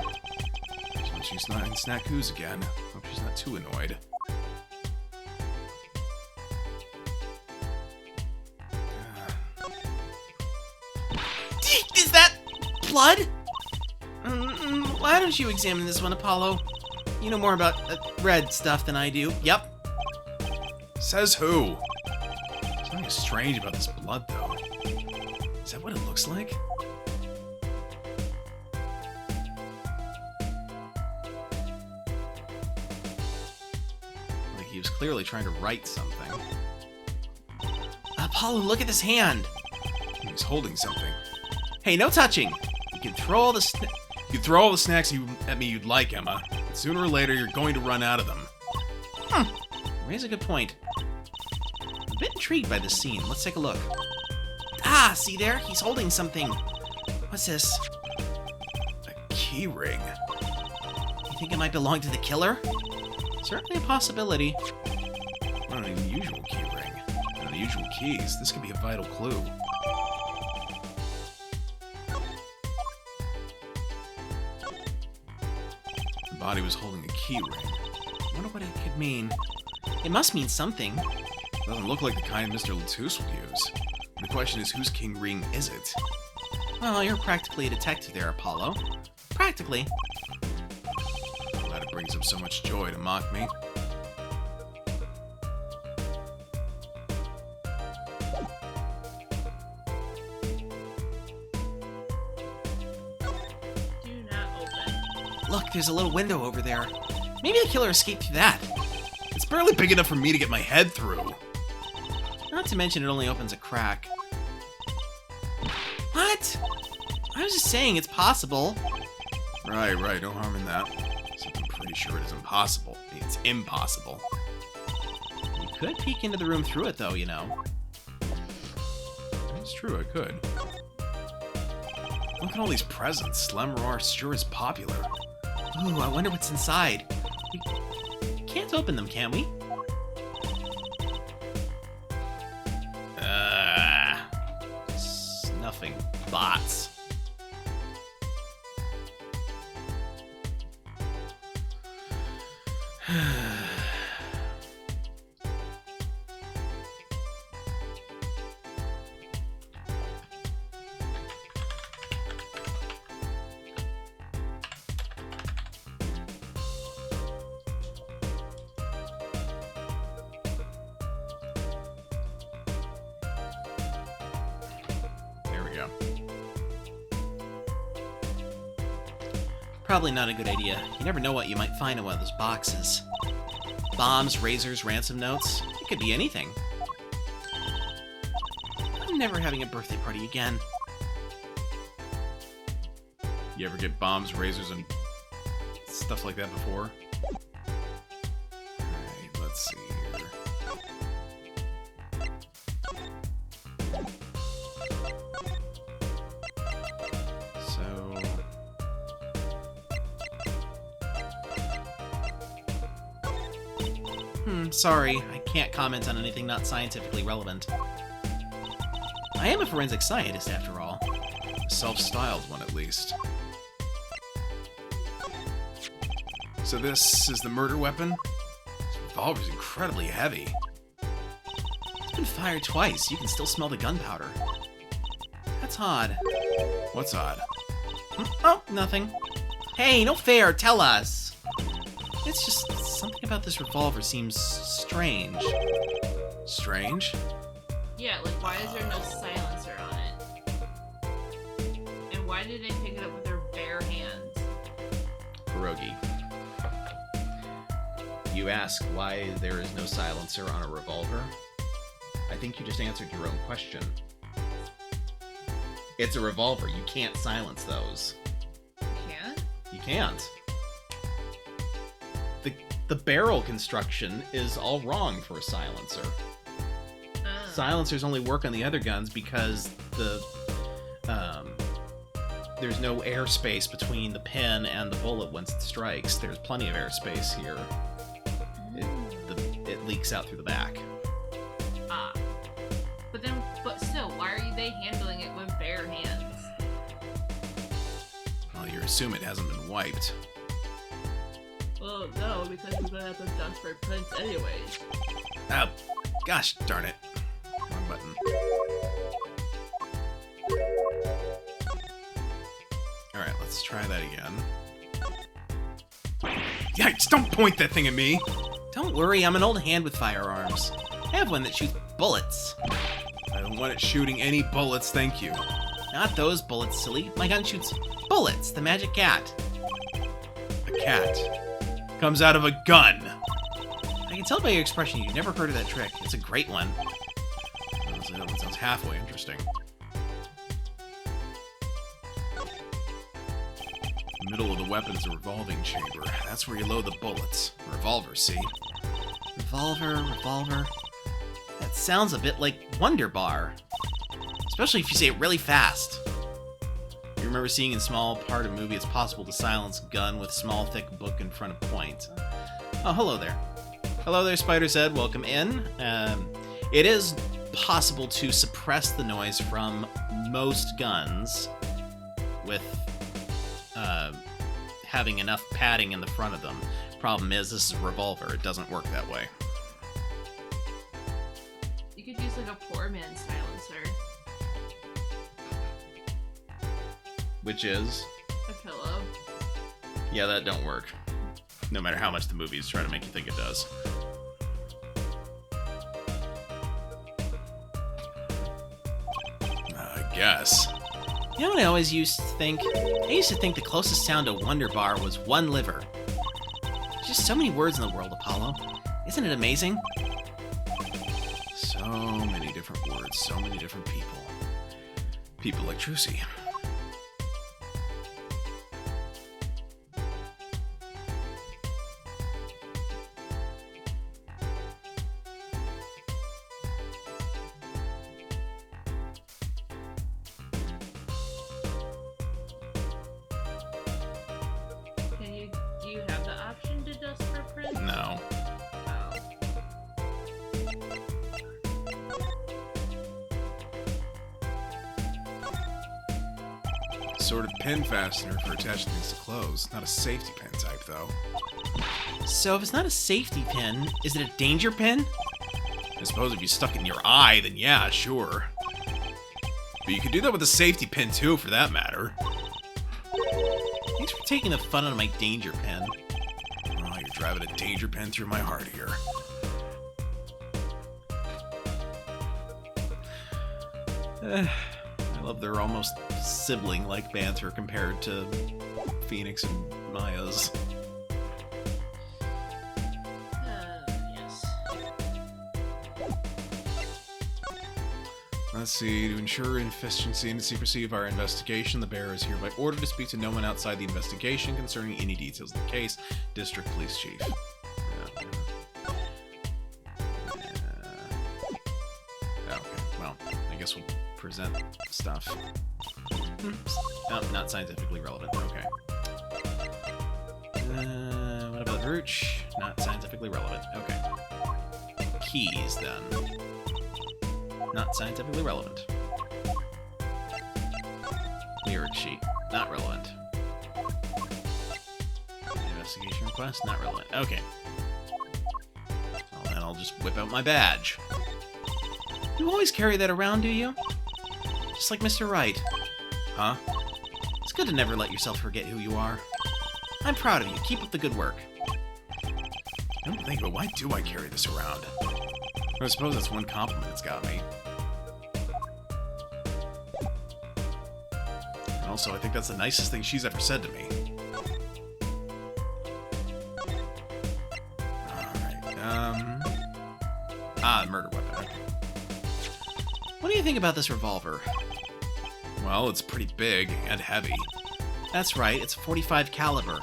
Speaker 3: So she's not in snackoos again. Hope she's not too annoyed.
Speaker 1: Is that blood? Why don't you examine this one, Apollo? You know more about red stuff than I do. Yep.
Speaker 3: Says who? Something strange about this blood, though. Is that what it looks like?
Speaker 1: Like he was clearly trying to write something. Apollo, look at this hand.
Speaker 3: He's holding something.
Speaker 1: Hey, no touching. You can throw all the
Speaker 3: You can throw all the snacks at me you'd like, Emma. But sooner or later, you're going to run out of them.
Speaker 1: Raise a good point. I'm a bit intrigued by this scene. Let's take a look. Ah, see there? He's holding something. What's this?
Speaker 3: A key ring.
Speaker 1: You think it might belong to the killer? Certainly a possibility.
Speaker 3: Not an unusual key ring. Unusual keys. This could be a vital clue. The body was holding a key ring.
Speaker 1: I wonder what it could mean. It must mean something.
Speaker 3: Doesn't look like the kind Mr. Latouche would use. The question is, whose king ring is it?
Speaker 1: Well, you're practically a detective there, Apollo. Practically.
Speaker 3: Glad it brings him so much joy to mock me.
Speaker 2: Do not open.
Speaker 1: Look, there's a little window over there. Maybe the killer escaped through that.
Speaker 3: It's barely big enough for me to get my head through.
Speaker 1: Not to mention it only opens a crack. What? I was just saying it's possible.
Speaker 3: Right, no harm in that. Except I'm pretty sure it is impossible. It's impossible.
Speaker 1: You could peek into the room through it, though, you know.
Speaker 3: It's true, I could. Look at all these presents. Slamroar sure is popular.
Speaker 1: Ooh, I wonder what's inside. We can't open them, can we? Snuffing bots. Probably not a good idea. You never know what you might find in one of those boxes. Bombs, razors, ransom notes. It could be anything. I'm never having a birthday party again.
Speaker 3: You ever get bombs, razors, and stuff like that before? Alright, let's see here. So...
Speaker 1: Sorry. I can't comment on anything not scientifically relevant. I am a forensic scientist, after all.
Speaker 3: A self-styled one, at least. So this is the murder weapon? This revolver's incredibly heavy.
Speaker 1: It's been fired twice. You can still smell the gunpowder. That's odd.
Speaker 3: What's odd?
Speaker 1: Oh, nothing. Hey, no fair. Tell us. It's just something about this revolver seems strange.
Speaker 3: Strange?
Speaker 2: Yeah, like why is there no silencer on it? And why did they pick it up with their bare hands?
Speaker 1: Pierogi. You ask why there is no silencer on a revolver? I think you just answered your own question. It's a revolver. You can't silence those.
Speaker 2: You can't?
Speaker 1: You can't. The barrel construction is all wrong for a silencer. Silencers only work on the other guns because there's no airspace between the pin and the bullet once it strikes. There's plenty of airspace here. It leaks out through the back.
Speaker 2: Ah. But still, why are they handling it with bare hands?
Speaker 3: Well, you assume it hasn't been wiped.
Speaker 2: Well, no, because we're gonna have to dust for prints anyways.
Speaker 3: Oh, gosh darn it. Wrong button. Alright, let's try that again. Yikes, don't point that thing at me!
Speaker 1: Don't worry, I'm an old hand with firearms. I have one that shoots bullets.
Speaker 3: I don't want it shooting any bullets, thank you.
Speaker 1: Not those bullets, silly. My gun shoots bullets, the magic cat.
Speaker 3: A cat comes out of a gun!
Speaker 1: I can tell by your expression you've never heard of that trick. It's a great one.
Speaker 3: Honestly, that one sounds halfway interesting. The middle of the weapon is a revolving chamber. That's where you load the bullets. A revolver, see?
Speaker 1: Revolver. That sounds a bit like Wonder Bar. Especially if you say it really fast. You remember seeing in small part of a movie it's possible to silence a gun with small, thick book in front of point. Oh, hello there. Hello there, Spider's Head. Welcome in. It is possible to suppress the noise from most guns with having enough padding in the front of them. Problem is, this is a revolver. It doesn't work that way.
Speaker 2: You could use like a poor man's silencer.
Speaker 1: Which is?
Speaker 2: A pillow.
Speaker 1: Yeah, that don't work. No matter how much the movies try to make you think it does.
Speaker 3: I guess.
Speaker 1: You know what I always used to think? I used to think the closest sound to Wonder Bar was one liver. There's just so many words in the world, Apollo. Isn't it amazing?
Speaker 3: So many different words, so many different people. People like Trucy.
Speaker 2: Do you have the option to dust for prints?
Speaker 1: No.
Speaker 2: Oh.
Speaker 3: Sort of pin fastener for attaching things to clothes. Not a safety pin type, though.
Speaker 1: So if it's not a safety pin, is it a danger pin?
Speaker 3: I suppose if you stuck it in your eye, then yeah, sure. But you could do that with a safety pin, too, for that matter.
Speaker 1: Thanks for taking the fun out of my danger pin.
Speaker 3: Oh, you're driving a danger pin through my heart here.
Speaker 1: I love their almost sibling-like banter compared to Phoenix and
Speaker 3: Maya's.
Speaker 2: Yes.
Speaker 3: Let's see. To ensure efficiency and secrecy of our investigation, the bearer is hereby ordered to speak to no one outside the investigation concerning any details of the case. District Police Chief. Okay, well, I guess we'll present stuff. No, not scientifically relevant. Okay. What about the brooch? Not scientifically relevant. Okay. Keys, then. Not scientifically relevant. Lyric sheet. Not relevant. Investigation request. Not relevant. Okay. Well, then I'll just whip out my badge. You always carry that around, do you? Just like Mr. Wright. Huh? It's good to never let yourself forget who you are. I'm proud of you. Keep up the good work. I don't think, but why do I carry this around? I suppose that's one compliment it's got me. And also, I think that's the nicest thing she's ever said to me. Alright, murder weapon. Okay. What do you think about this revolver? Well, it's pretty big and heavy. That's right, it's a .45 caliber.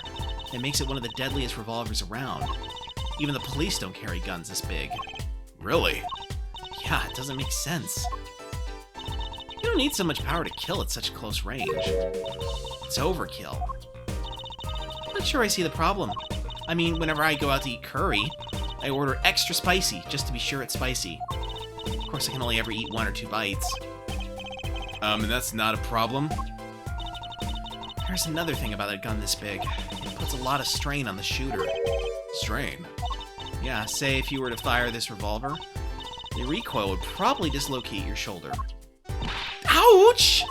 Speaker 3: It makes it one of the deadliest revolvers around. Even the police don't carry guns this big. Really? Yeah, it doesn't make sense. You don't need so much power to kill at such close range. It's overkill. I'm not sure I see the problem. I mean, whenever I go out to eat curry, I order extra spicy, just to be sure it's spicy. Of course, I can only ever eat 1 or 2 bites. And that's not a problem? There's another thing about a gun this big. It puts a lot of strain on the shooter. Strain? Yeah, say if you were to fire this revolver, the recoil would probably dislocate your shoulder. Ouch!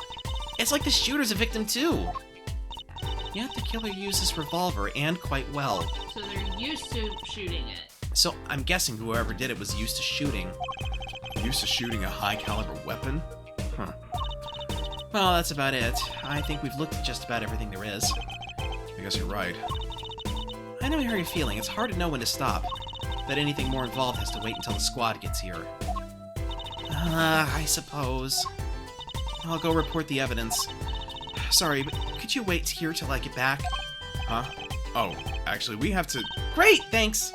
Speaker 3: It's like the shooter's a victim too. Yet the killer used this revolver, and quite well.
Speaker 2: So they're used to shooting it.
Speaker 3: So I'm guessing whoever did it was used to shooting. Used to shooting a high caliber weapon? Huh. Well, that's about it. I think we've looked at just about everything there is. I guess you're right. I know how you're feeling. It's hard to know when to stop. But anything more involved has to wait until the squad gets here. I suppose. I'll go report the evidence. Sorry, but could you wait here till I get back? Huh? Oh, actually, we have to... Great, thanks!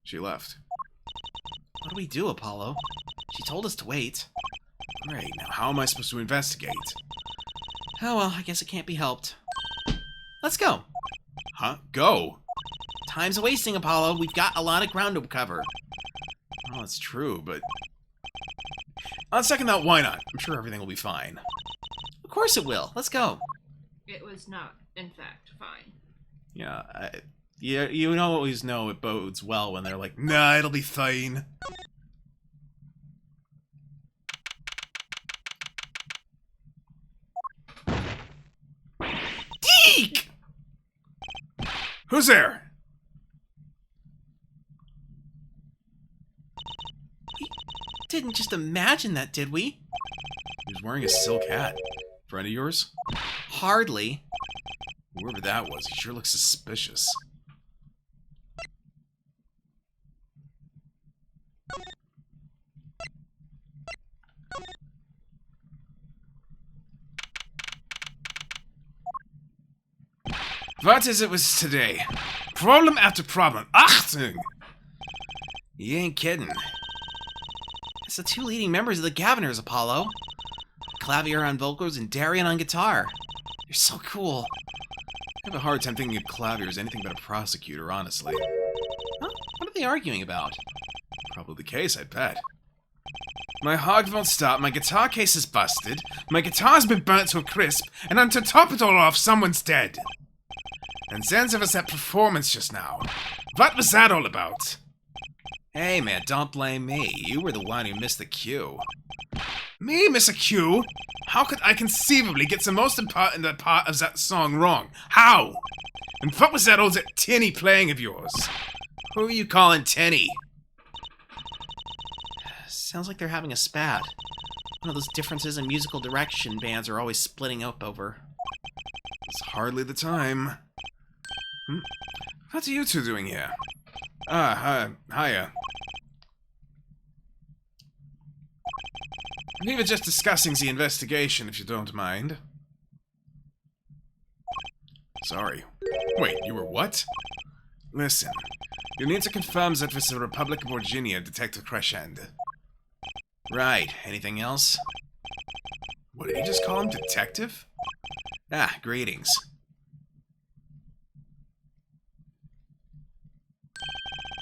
Speaker 3: She left. What do we do, Apollo? She told us to wait. Great, now how am I supposed to investigate? Oh well, I guess it can't be helped. Let's go! Huh? Go? Time's a-wasting, Apollo. We've got a lot of ground to cover. Oh, it's true, but... On second thought, why not? I'm sure everything will be fine. Of course it will. Let's go.
Speaker 2: It was not, in fact, fine.
Speaker 3: Yeah, you always know it bodes well when they're like, nah, it'll be fine. Deek! Who's there? We didn't just imagine that, did we? He was wearing a silk hat. Friend of yours? Hardly. Whoever that was, he sure looks suspicious. What is it with today? Problem after problem. Achtung! You ain't kidding. It's the 2 leading members of the Gaviners, Apollo. Clavier on vocals and Darian on guitar. You're so cool. I have a hard time thinking of Clavier as anything but a prosecutor, honestly. Huh? What are they arguing about? Probably the case, I bet. My hog won't stop, my guitar case is busted, my guitar's been burnt to a crisp, and then to top it all off, someone's dead. And then there was that performance just now. What was that all about? Hey man, don't blame me. You were the one who missed the cue. Me miss a cue? How could I conceivably get the most important part of that song wrong? How? And what was that old tinny playing of yours? Who are you calling tinny? Sounds like they're having a spat. One of those differences in musical direction bands are always splitting up over. It's hardly the time. What are you two doing here? Hiya. We were just discussing the investigation, if you don't mind. Sorry. Wait, you were what? Listen, you need to confirm that with the Republic of Virginia, Detective Crescend.
Speaker 1: Right. Anything else?
Speaker 3: What did you just call him, Detective?
Speaker 1: Ah, greetings.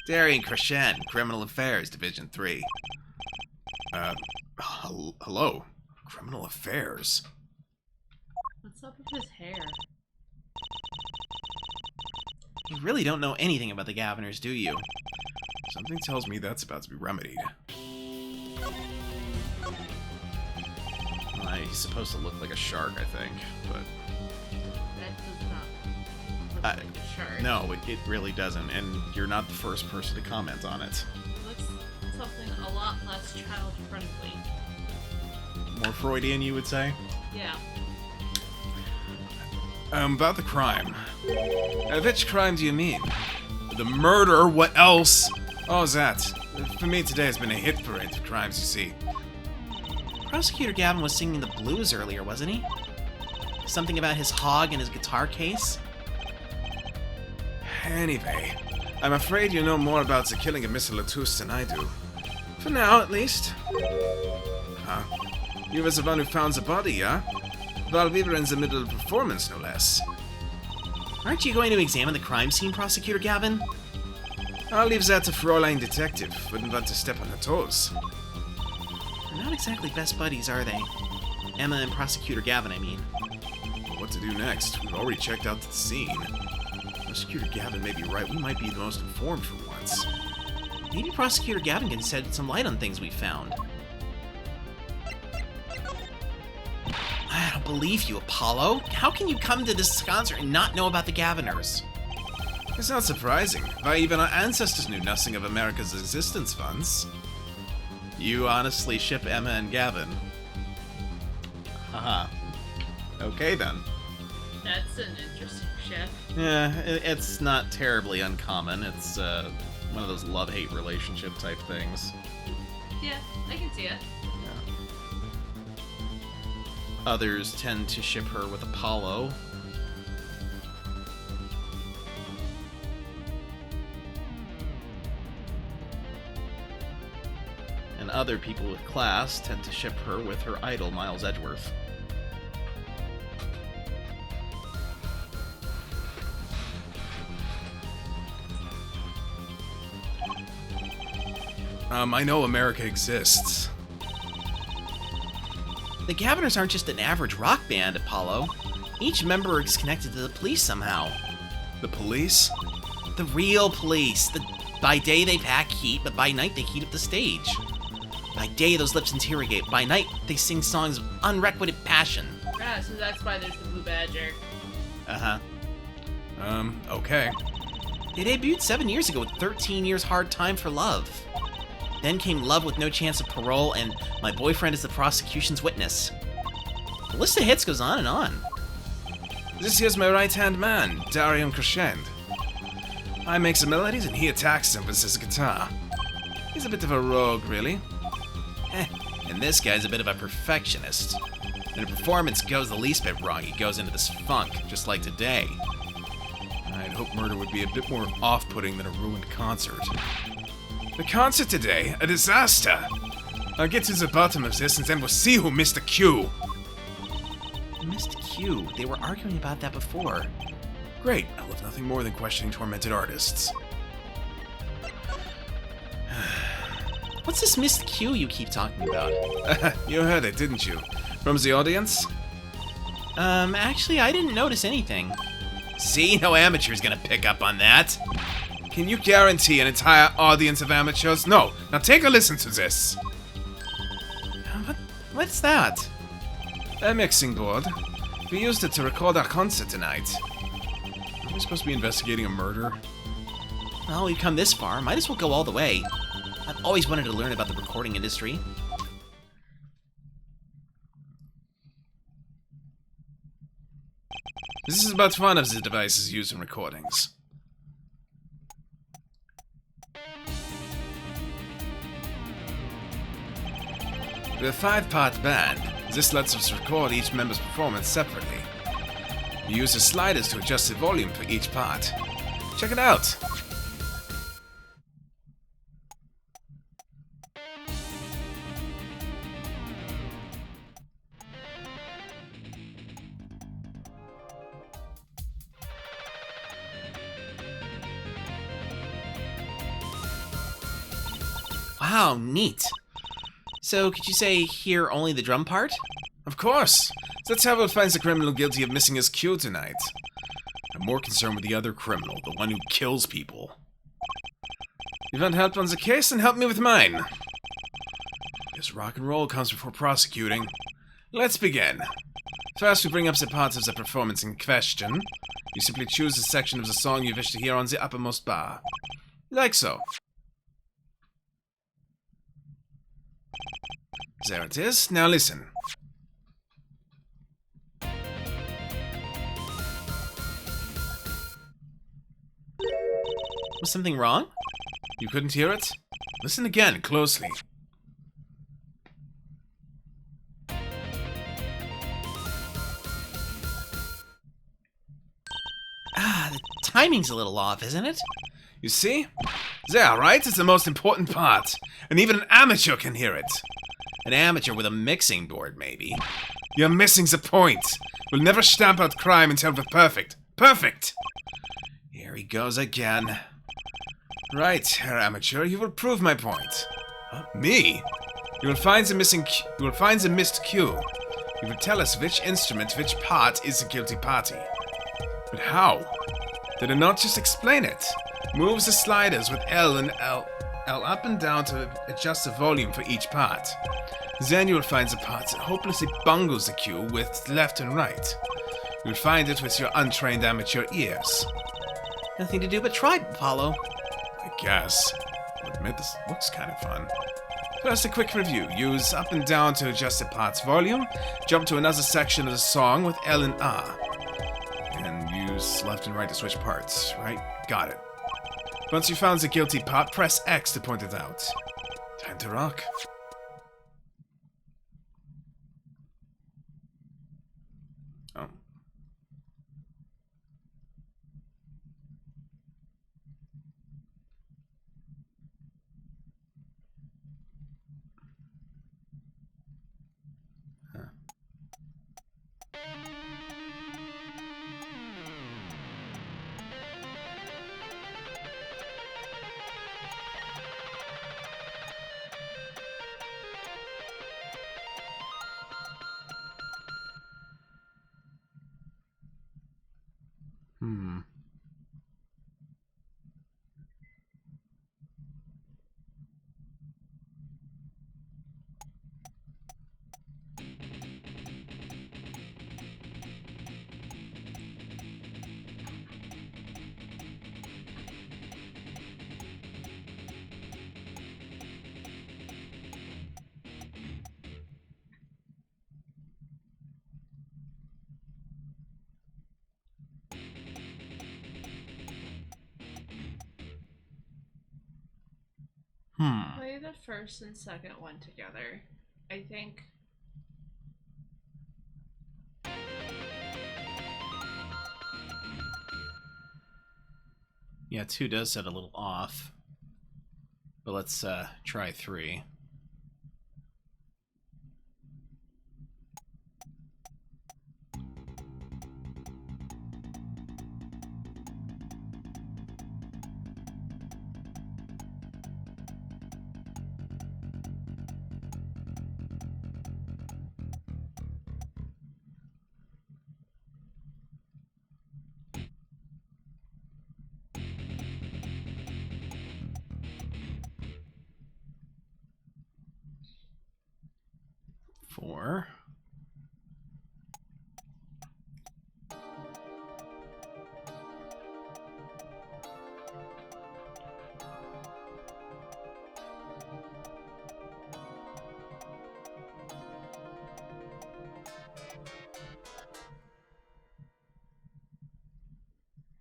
Speaker 1: Darian Crescend, Criminal Affairs, Division 3.
Speaker 3: Hello? Criminal Affairs?
Speaker 2: What's up with his hair?
Speaker 1: You really don't know anything about the Gaviners, do you?
Speaker 3: Something tells me that's about to be remedied.
Speaker 1: Well, he's supposed to look like a shark, I think, but...
Speaker 2: That does not look like a shark.
Speaker 1: No, it really doesn't, and you're not the first person to comment on it.
Speaker 2: It looks something a lot less child-friendly.
Speaker 1: More Freudian, you would say?
Speaker 2: Yeah.
Speaker 3: About the crime. Which crime do you mean? The murder, what else? Oh, that. For me, today has been a hit parade of crimes, you see.
Speaker 1: Prosecutor Gavin was singing the blues earlier, wasn't he? Something about his hog and his guitar case?
Speaker 3: Anyway, I'm afraid you know more about the killing of Mr. Latouche than I do. For now, at least. Huh? You were the one who found the body, yeah? While we were in the middle of a performance, no less.
Speaker 1: Aren't you going to examine the crime scene, Prosecutor Gavin?
Speaker 3: I'll leave that to Fraulein Detective. Wouldn't want to step on her toes.
Speaker 1: They're not exactly best buddies, are they? Emma and Prosecutor Gavin, I mean.
Speaker 3: What to do next? We've already checked out the scene. Prosecutor Gavin may be right. We might be the most informed for once.
Speaker 1: Maybe Prosecutor Gavin can shed some light on things we've found. I don't believe you, Apollo. How can you come to this concert and not know about the Gaviners?
Speaker 3: It's not surprising. Why, even our ancestors knew nothing of America's existence once.
Speaker 1: You honestly ship Emma and Gavin? Haha. Okay, then.
Speaker 2: That's an interesting ship.
Speaker 1: Yeah, it's not terribly uncommon. It's one of those love-hate relationship type things.
Speaker 2: Yeah, I can see it.
Speaker 1: Others tend to ship her with Apollo. And other people with class tend to ship her with her idol, Miles Edgeworth.
Speaker 3: I know America exists.
Speaker 1: The Gaviners aren't just an average rock band, Apollo. Each member is connected to the police somehow.
Speaker 3: The police?
Speaker 1: The real police. By day they pack heat, but by night they heat up the stage. By day those lips interrogate, by night they sing songs of unrequited passion.
Speaker 2: Ah, so that's why there's the Blue Badger.
Speaker 1: Uh-huh.
Speaker 3: Okay.
Speaker 1: They debuted 7 years ago with 13 Years Hard Time for Love. Then came Love with No Chance of Parole and My Boyfriend is the Prosecution's Witness. The list of hits goes on and on.
Speaker 3: This here's my right-hand man, Darian Crescend. I make the melodies and he attacks them with his guitar. He's a bit of a rogue, really.
Speaker 1: And this guy's a bit of a perfectionist. When a performance goes the least bit wrong, he goes into this funk, just like today.
Speaker 3: I'd hope murder would be a bit more off-putting than a ruined concert. The concert today, a disaster. I'll get to the bottom of this and then we'll see who missed the cue.
Speaker 1: Missed Q. They were arguing about that before.
Speaker 3: Great, I love nothing more than questioning tormented artists.
Speaker 1: What's this missed Q you keep talking about?
Speaker 3: You heard it, didn't you? From the audience?
Speaker 1: Actually, I didn't notice anything. See, no amateur's gonna pick up on that.
Speaker 3: Can you guarantee an entire audience of amateurs? No. Now take a listen to this.
Speaker 1: What's that?
Speaker 3: A mixing board. We used it to record our concert tonight. Are we supposed to be investigating a murder?
Speaker 1: Well, we've come this far. Might as well go all the way. I've always wanted to learn about the recording industry.
Speaker 3: This is but one of the devices used in recordings. We're a 5-part band. This lets us record each member's performance separately. We use the sliders to adjust the volume for each part. Check it out!
Speaker 1: Wow, neat. So, could you say hear only the drum part?
Speaker 3: Of course! That's how we'll find the criminal guilty of missing his cue tonight. I'm more concerned with the other criminal, the one who kills people. You want help on the case, then help me with mine. Guess rock and roll comes before prosecuting. Let's begin. First, we bring up the parts of the performance in question. You simply choose the section of the song you wish to hear on the uppermost bar. Like so. There it is. Now listen.
Speaker 1: Was something wrong?
Speaker 3: You couldn't hear it? Listen again, closely.
Speaker 1: Ah, the timing's a little off, isn't it?
Speaker 3: You see? There, right? It's the most important part. And even an amateur can hear it.
Speaker 1: An amateur with a mixing board, maybe.
Speaker 3: You're missing the point. We'll never stamp out crime until we're perfect. Perfect! Here he goes again. Right, Herr Amateur, you will prove my point. Huh? Me? You will find the missed cue. You will tell us which instrument, which part is the guilty party. But how? Did I not just explain it? Moves the sliders with L and L up and down to adjust the volume for each part. Then you will find the part that hopelessly bungles the cue with left and right. You'll find it with your untrained amateur ears.
Speaker 1: Nothing to do but try, Apollo.
Speaker 3: I guess. I'll admit this looks kind of fun. First, a quick review. Use up and down to adjust the part's volume. Jump to another section of the song with L and R. And use left and right to switch parts, right? Got it. Once you found the guilty part, press X to point it out. Time to rock. Oh. Huh.
Speaker 1: Hmm.
Speaker 2: Play the first and second one together. I think.
Speaker 1: Yeah, 2 does set a little off. But let's try 3. Four.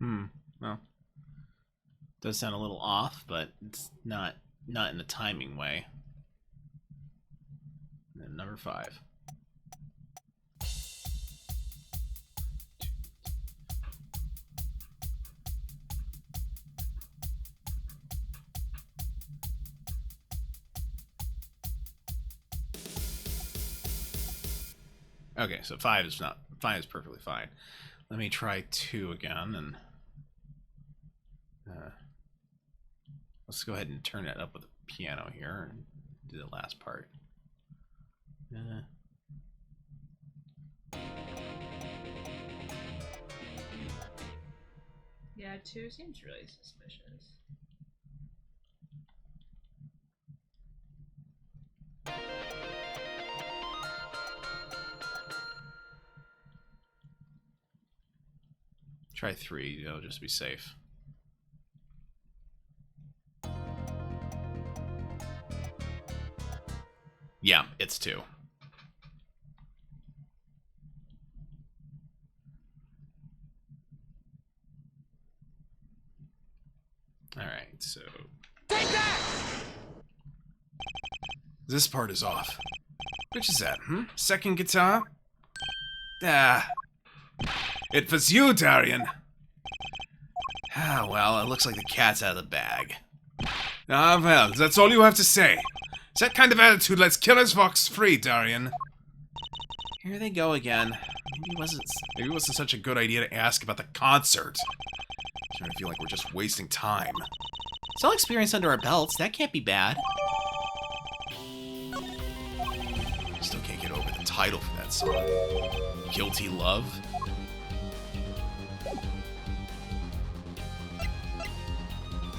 Speaker 1: Well, does sound a little off, but it's not in a timing way. And then number 5. Okay, so 5 is perfectly fine. Let me try 2 again, and let's go ahead and turn it up with the piano here and do the last part.
Speaker 2: Yeah, 2 seems really suspicious.
Speaker 1: Try 3, just to be safe. Yeah, it's 2. Alright, so...
Speaker 3: Take that! This part is off. Which is that, Second guitar? Ah. It was you, Darian. Ah, well, it looks like the cat's out of the bag. Ah, well, that's all you have to say. It's that kind of attitude lets Killer's Vox free, Darian.
Speaker 1: Here they go again.
Speaker 3: Maybe it wasn't such a good idea to ask about the concert. I'm starting to feel like we're just wasting time.
Speaker 1: Some experience under our belts. That can't be bad.
Speaker 3: Still can't get over the title for that song. Guilty Love?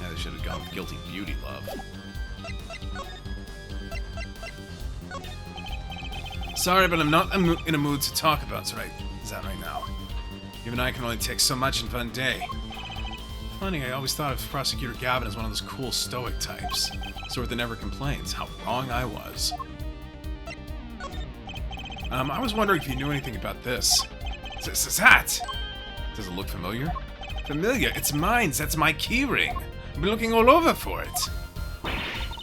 Speaker 3: Yeah, they should have gone with Guilty Beauty Love. Sorry, but I'm not in a mood to talk about that right now. You and I can only take so much in one day. Funny, I always thought of Prosecutor Gavin as one of those cool stoic types. Sort that never complains. How wrong I was. I was wondering if you knew anything about this. This hat! Does it look familiar? Familiar? It's mine. That's my keyring. I've been looking all over for it.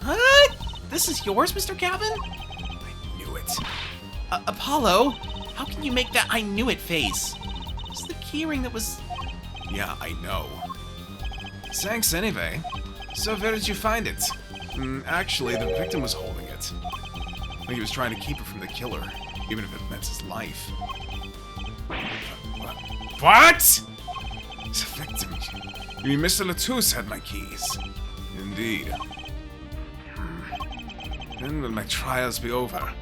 Speaker 1: What? This is yours, Mr. Gavin?
Speaker 3: I knew it.
Speaker 1: Apollo? How can you make that I knew it face? It's the keyring that was...
Speaker 3: Yeah, I know. Thanks anyway. So where did you find it? Actually, the victim was holding it. Like he was trying to keep it from the killer, even if it meant his life. What? The victim? You mean Mr. Latouche had my keys? Indeed. When will my trials be over?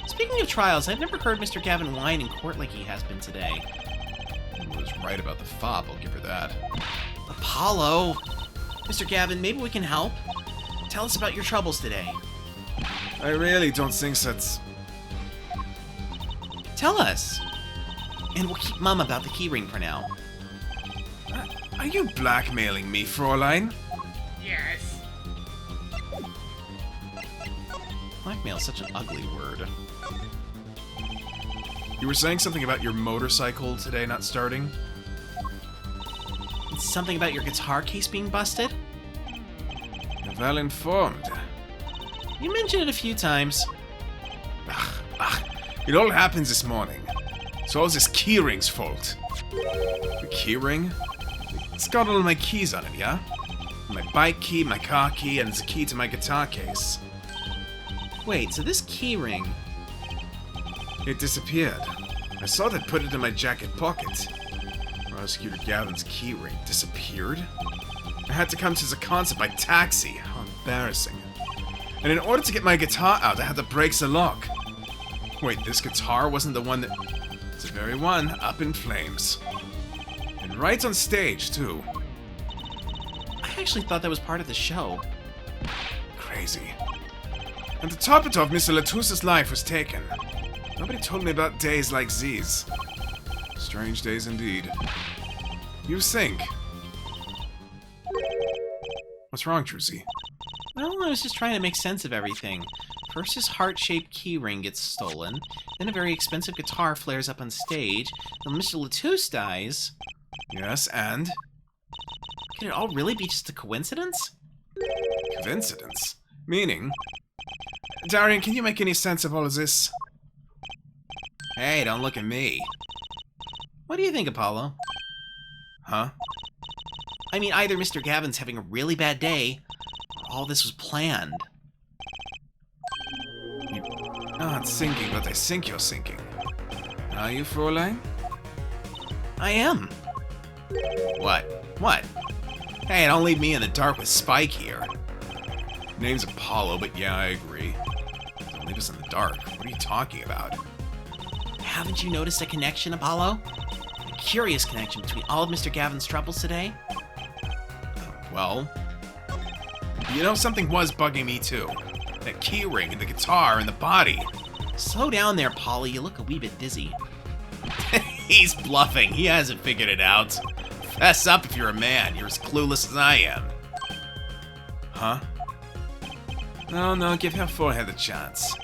Speaker 1: Speaking of trials, I've never heard Mr. Gavin whine in court like he has been today.
Speaker 3: He was right about the fob, I'll give her that.
Speaker 1: Apollo! Mr. Gavin, maybe we can help? Tell us about your troubles today.
Speaker 3: I really don't think that's...
Speaker 1: Tell us! And we'll keep mum about the keyring for now.
Speaker 3: Are you blackmailing me, Fräulein?
Speaker 2: Yes.
Speaker 1: Blackmail's such an ugly word.
Speaker 3: You were saying something about your motorcycle today not starting?
Speaker 1: It's something about your guitar case being busted?
Speaker 3: Well informed.
Speaker 1: You mentioned it a few times.
Speaker 3: It all happens this morning. It's all this keyring's fault. The keyring? It's got all my keys on it, yeah? My bike key, my car key, and the key to my guitar case.
Speaker 1: Wait, so this keyring...
Speaker 3: It disappeared. I saw that put it in my jacket pocket. Prosecutor Gavin's keyring disappeared? I had to come to the concert by taxi. How embarrassing. And in order to get my guitar out, I had to break the lock. Wait, this guitar wasn't the one that... It's the very one, up in flames. And right on stage, too.
Speaker 1: I actually thought that was part of the show.
Speaker 3: Crazy. And to top it off, Mr. Latouche's life was taken. Nobody told me about days like these. Strange days indeed. You think? What's wrong, Trucy?
Speaker 1: Well, I was just trying to make sense of everything. First his heart-shaped keyring gets stolen, then a very expensive guitar flares up on stage, then Mr. Latouche dies.
Speaker 3: Yes, and?
Speaker 1: Could it all really be just a coincidence?
Speaker 3: Coincidence? Meaning? Darian, can you make any sense of all of this?
Speaker 1: Hey, don't look at me. What do you think, Apollo?
Speaker 3: Huh?
Speaker 1: I mean, either Mr. Gavin's having a really bad day, or all this was planned.
Speaker 3: You're not sinking, but I think you're sinking. Are you, Fräulein?
Speaker 1: I am.
Speaker 3: What?
Speaker 1: What? Hey, don't leave me in the dark with Spike here.
Speaker 3: Name's Apollo, but yeah, I agree. Don't leave us in the dark. What are you talking about?
Speaker 1: Haven't you noticed a connection, Apollo? A curious connection between all of Mr. Gavin's troubles today?
Speaker 3: Well, you know, something was bugging me too. That key ring and the guitar and the body.
Speaker 1: Slow down there, Polly. You look a wee bit dizzy.
Speaker 3: He's bluffing. He hasn't figured it out. Fess up if you're a man. You're as clueless as I am. Huh? No, give her forehead a chance.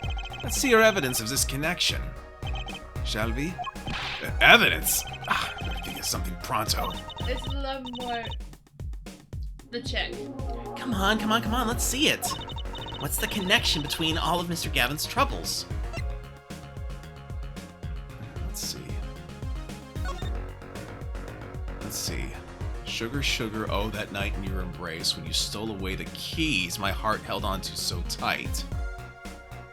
Speaker 3: Let's see your evidence of this connection. Shall we? Evidence? Ah, I better think of something pronto.
Speaker 2: It's a little more. The check.
Speaker 1: Come on, let's see it. What's the connection between all of Mr. Gavin's troubles?
Speaker 3: Let's see. Sugar, sugar, oh, that night in your embrace, when you stole away the keys my heart held onto so tight.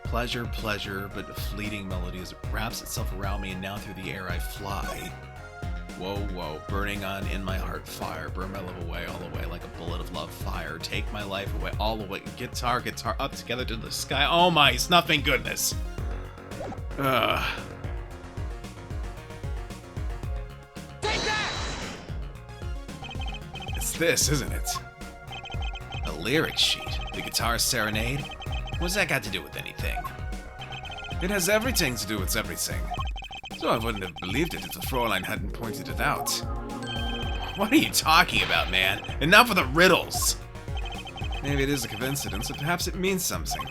Speaker 3: Pleasure, pleasure, but a fleeting melody as it wraps itself around me, and now through the air I fly. Whoa, whoa, burning on in my heart fire, burn my love away, all the way, like a bullet of love fire, take my life away, all the way, guitar, up together to the sky, oh my snuffing goodness! Ugh. It's this, isn't it? A lyric sheet, the guitar Serenade? What's that got to do with anything? It has everything to do with everything. So I wouldn't have believed it if the Fräulein hadn't pointed it out. What are you talking about, man? Enough with the riddles! Maybe it is a coincidence, or perhaps it means something.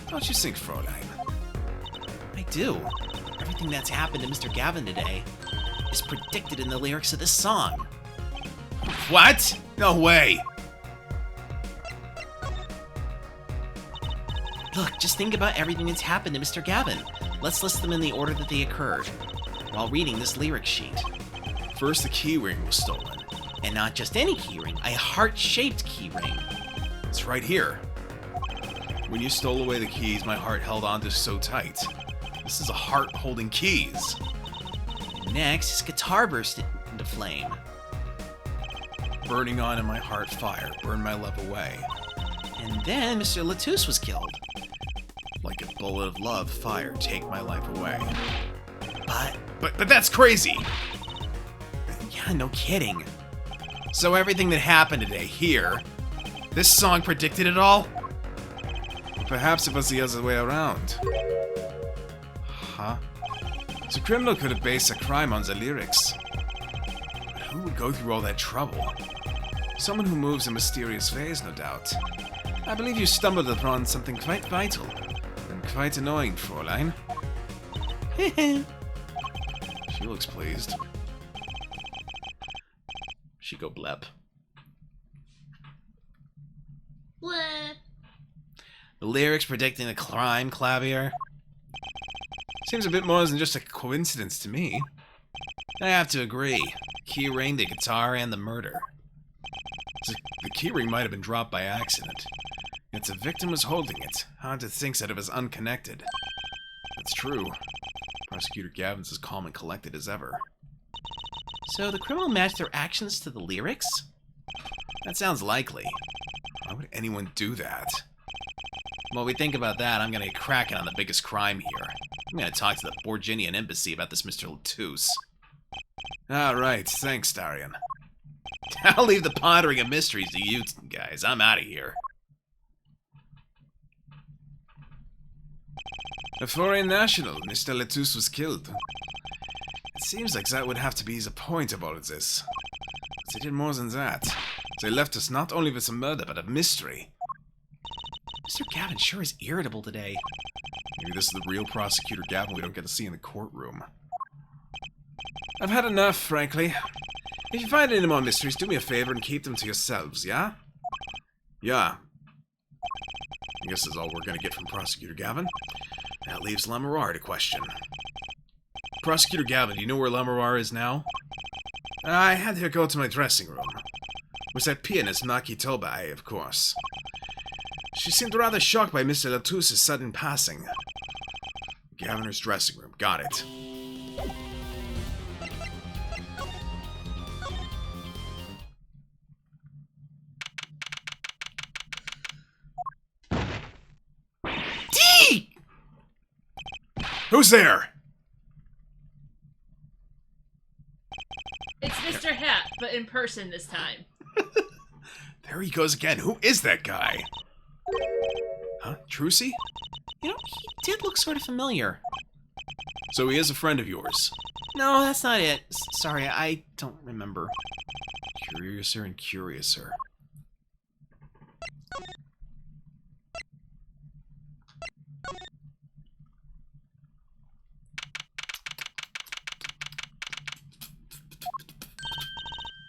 Speaker 3: Don't you think, Fräulein?
Speaker 1: I do. Everything that's happened to Mr. Gavin today is predicted in the lyrics of this song.
Speaker 3: What? No way!
Speaker 1: Look, just think about everything that's happened to Mr. Gavin. Let's list them in the order that they occurred while reading this lyric sheet.
Speaker 3: First, the keyring was stolen.
Speaker 1: And not just any keyring, a heart-shaped keyring.
Speaker 3: It's right here. When you stole away the keys my heart held onto so tight. This is a heart holding keys.
Speaker 1: Next, his guitar burst into flame.
Speaker 3: Burning on in my heart fire, burn my love away.
Speaker 1: And then Mr. Latouche was killed.
Speaker 3: Like a bullet of love, fire, take my life away.
Speaker 1: But
Speaker 3: that's crazy!
Speaker 1: Yeah, no kidding.
Speaker 3: So everything that happened today here, this song predicted it all? Or perhaps it was the other way around. Huh? The criminal could have based a crime on the lyrics. But who would go through all that trouble? Someone who moves in mysterious ways, no doubt. I believe you stumbled upon something quite vital. And quite annoying, Fräulein. She looks pleased. She go blep.
Speaker 2: Bleh.
Speaker 1: The lyrics predicting the crime, Clavier.
Speaker 3: Seems a bit more than just a coincidence to me.
Speaker 1: I have to agree. Keyring, the guitar, and the murder.
Speaker 3: The keyring might have been dropped by accident. Yet the victim was holding it. Hard to think that it was unconnected. That's true. Prosecutor Gavin's as calm and collected as ever.
Speaker 1: So the criminal matched their actions to the lyrics?
Speaker 3: That sounds likely. Why would anyone do that?
Speaker 1: While we think about that, I'm gonna get cracking on the biggest crime here. I'm gonna talk to the Borginian embassy about this Mr. Latouche.
Speaker 3: Ah, right. Thanks, Darian.
Speaker 1: I'll leave the pondering of mysteries to you guys. I'm out of here.
Speaker 3: A foreign national, Mr. Latouche was killed. It seems like that would have to be the point of all of this. But they did more than that. They left us not only with a murder, but a mystery.
Speaker 1: Mr. Gavin sure is irritable today.
Speaker 3: Maybe this is the real Prosecutor Gavin we don't get to see in the courtroom. I've had enough, frankly. If you find any more mysteries, do me a favor and keep them to yourselves, yeah? Yeah. I guess that's all we're gonna get from Prosecutor Gavin. That leaves Lamorar to question. Prosecutor Gavin, do you know where Lamorar is now? I had her go to my dressing room. It was that pianist Maki Tobai, of course. She seemed rather shocked by Mr. Latous's sudden passing. Gaviner's dressing room. Got it.
Speaker 1: D!
Speaker 3: Who's there?
Speaker 2: It's Mr. Hat, but in person this time.
Speaker 3: There he goes again. Who is that guy? Huh? Trucy?
Speaker 1: You know, he did look sort of familiar.
Speaker 3: So he is a friend of yours.
Speaker 1: No, that's not it. Sorry, I don't remember.
Speaker 3: Curiouser and curiouser.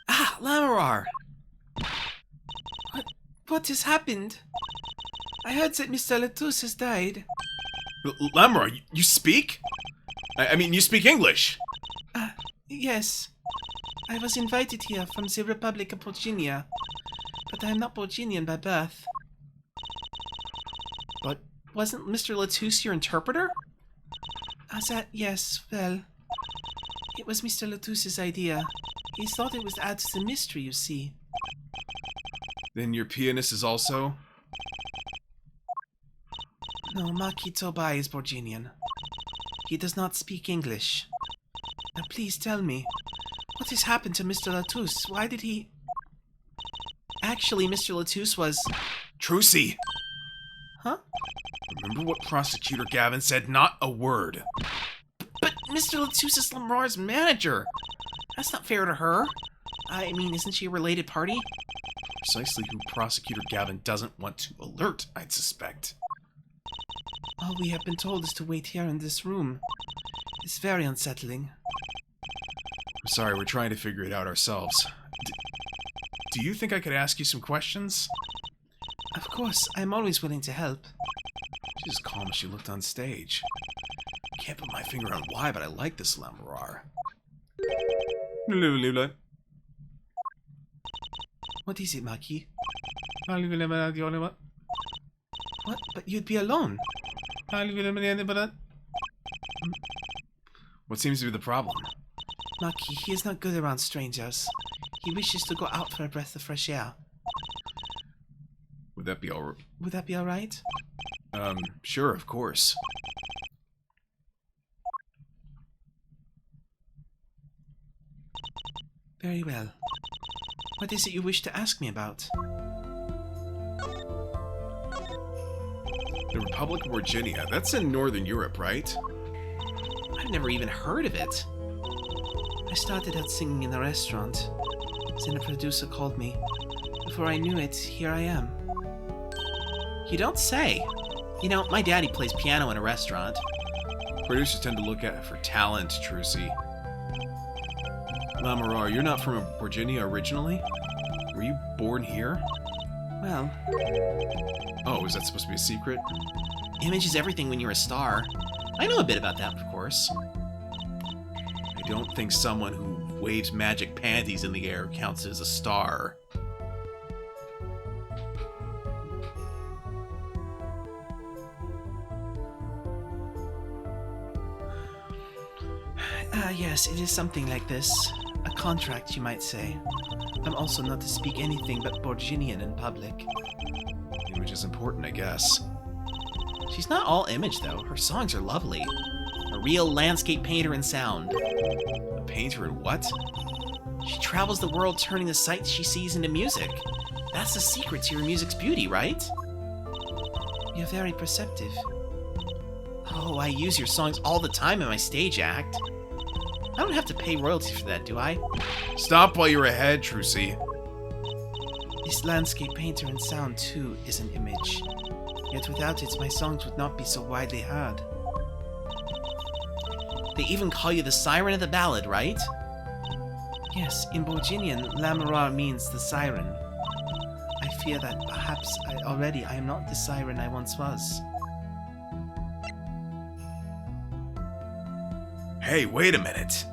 Speaker 1: Ah, Lamorar! What has happened? I heard that Mr. Latous has died.
Speaker 3: Lamorar, you speak? I mean, you speak English.
Speaker 1: Yes. I was invited here from the Republic of Virginia, but I am not Virginian by birth. But wasn't Mr. Latous your interpreter? Yes, well, it was Mr. Latous's idea. He thought it would add to the mystery, you see.
Speaker 3: Then your pianist is also?
Speaker 1: No, Maki Tobai is Virginian. He does not speak English. Now please tell me, what has happened to Mr. Latous? Why did he... Actually, Mr. Latous was...
Speaker 3: Trucy!
Speaker 1: Huh?
Speaker 3: Remember what Prosecutor Gavin said? Not a word.
Speaker 1: But Mr. Latous is Lamar's manager! That's not fair to her. I mean, isn't she a related party?
Speaker 3: Precisely who Prosecutor Gavin doesn't want to alert, I'd suspect.
Speaker 1: All we have been told is to wait here in this room. It's very unsettling.
Speaker 3: I'm sorry, we're trying to figure it out ourselves. Do you think I could ask you some questions?
Speaker 1: Of course, I'm always willing to help.
Speaker 3: She's as calm as she looked on stage. Can't put my finger on why, but I like this Lamorar.
Speaker 1: What is it, Maki? What? But you'd be alone.
Speaker 3: What seems to be the problem?
Speaker 1: Maki, he is not good around strangers. He wishes to go out for a breath of fresh air.
Speaker 3: Would that be all?
Speaker 1: Would that be alright?
Speaker 3: Sure, of course.
Speaker 1: Very well. What is it you wish to ask me about?
Speaker 3: The Republic of Virginia, that's in Northern Europe, right?
Speaker 1: I've never even heard of it. I started out singing in a restaurant. Then a producer called me. Before I knew it, here I am. You don't say. You know, my daddy plays piano in a restaurant.
Speaker 3: Producers tend to look at for talent, Trucy. Lamorar, you're not from Virginia originally? Were you born here?
Speaker 1: Well...
Speaker 3: Oh, is that supposed to be a secret?
Speaker 1: Image is everything when you're a star. I know a bit about that, of course.
Speaker 3: I don't think someone who waves magic panties in the air counts as a star.
Speaker 1: Yes, it is something like this. A contract, you might say. I'm also not to speak anything but Virginian in public.
Speaker 3: Image is important, I guess.
Speaker 1: She's not all image, though. Her songs are lovely. A real landscape painter in sound.
Speaker 3: A painter in what?
Speaker 1: She travels the world turning the sights she sees into music. That's the secret to your music's beauty, right? You're very perceptive. Oh, I use your songs all the time in my stage act. I don't have to pay royalties for that, do I?
Speaker 3: Stop while you're ahead, Trucy.
Speaker 1: This landscape painter in sound, too, is an image. Yet without it, my songs would not be so widely heard. They even call you the siren of the ballad, right? Yes, in Borginian, Lamorar means the siren. I fear that perhaps I am not the siren I once was.
Speaker 3: Hey, wait a minute.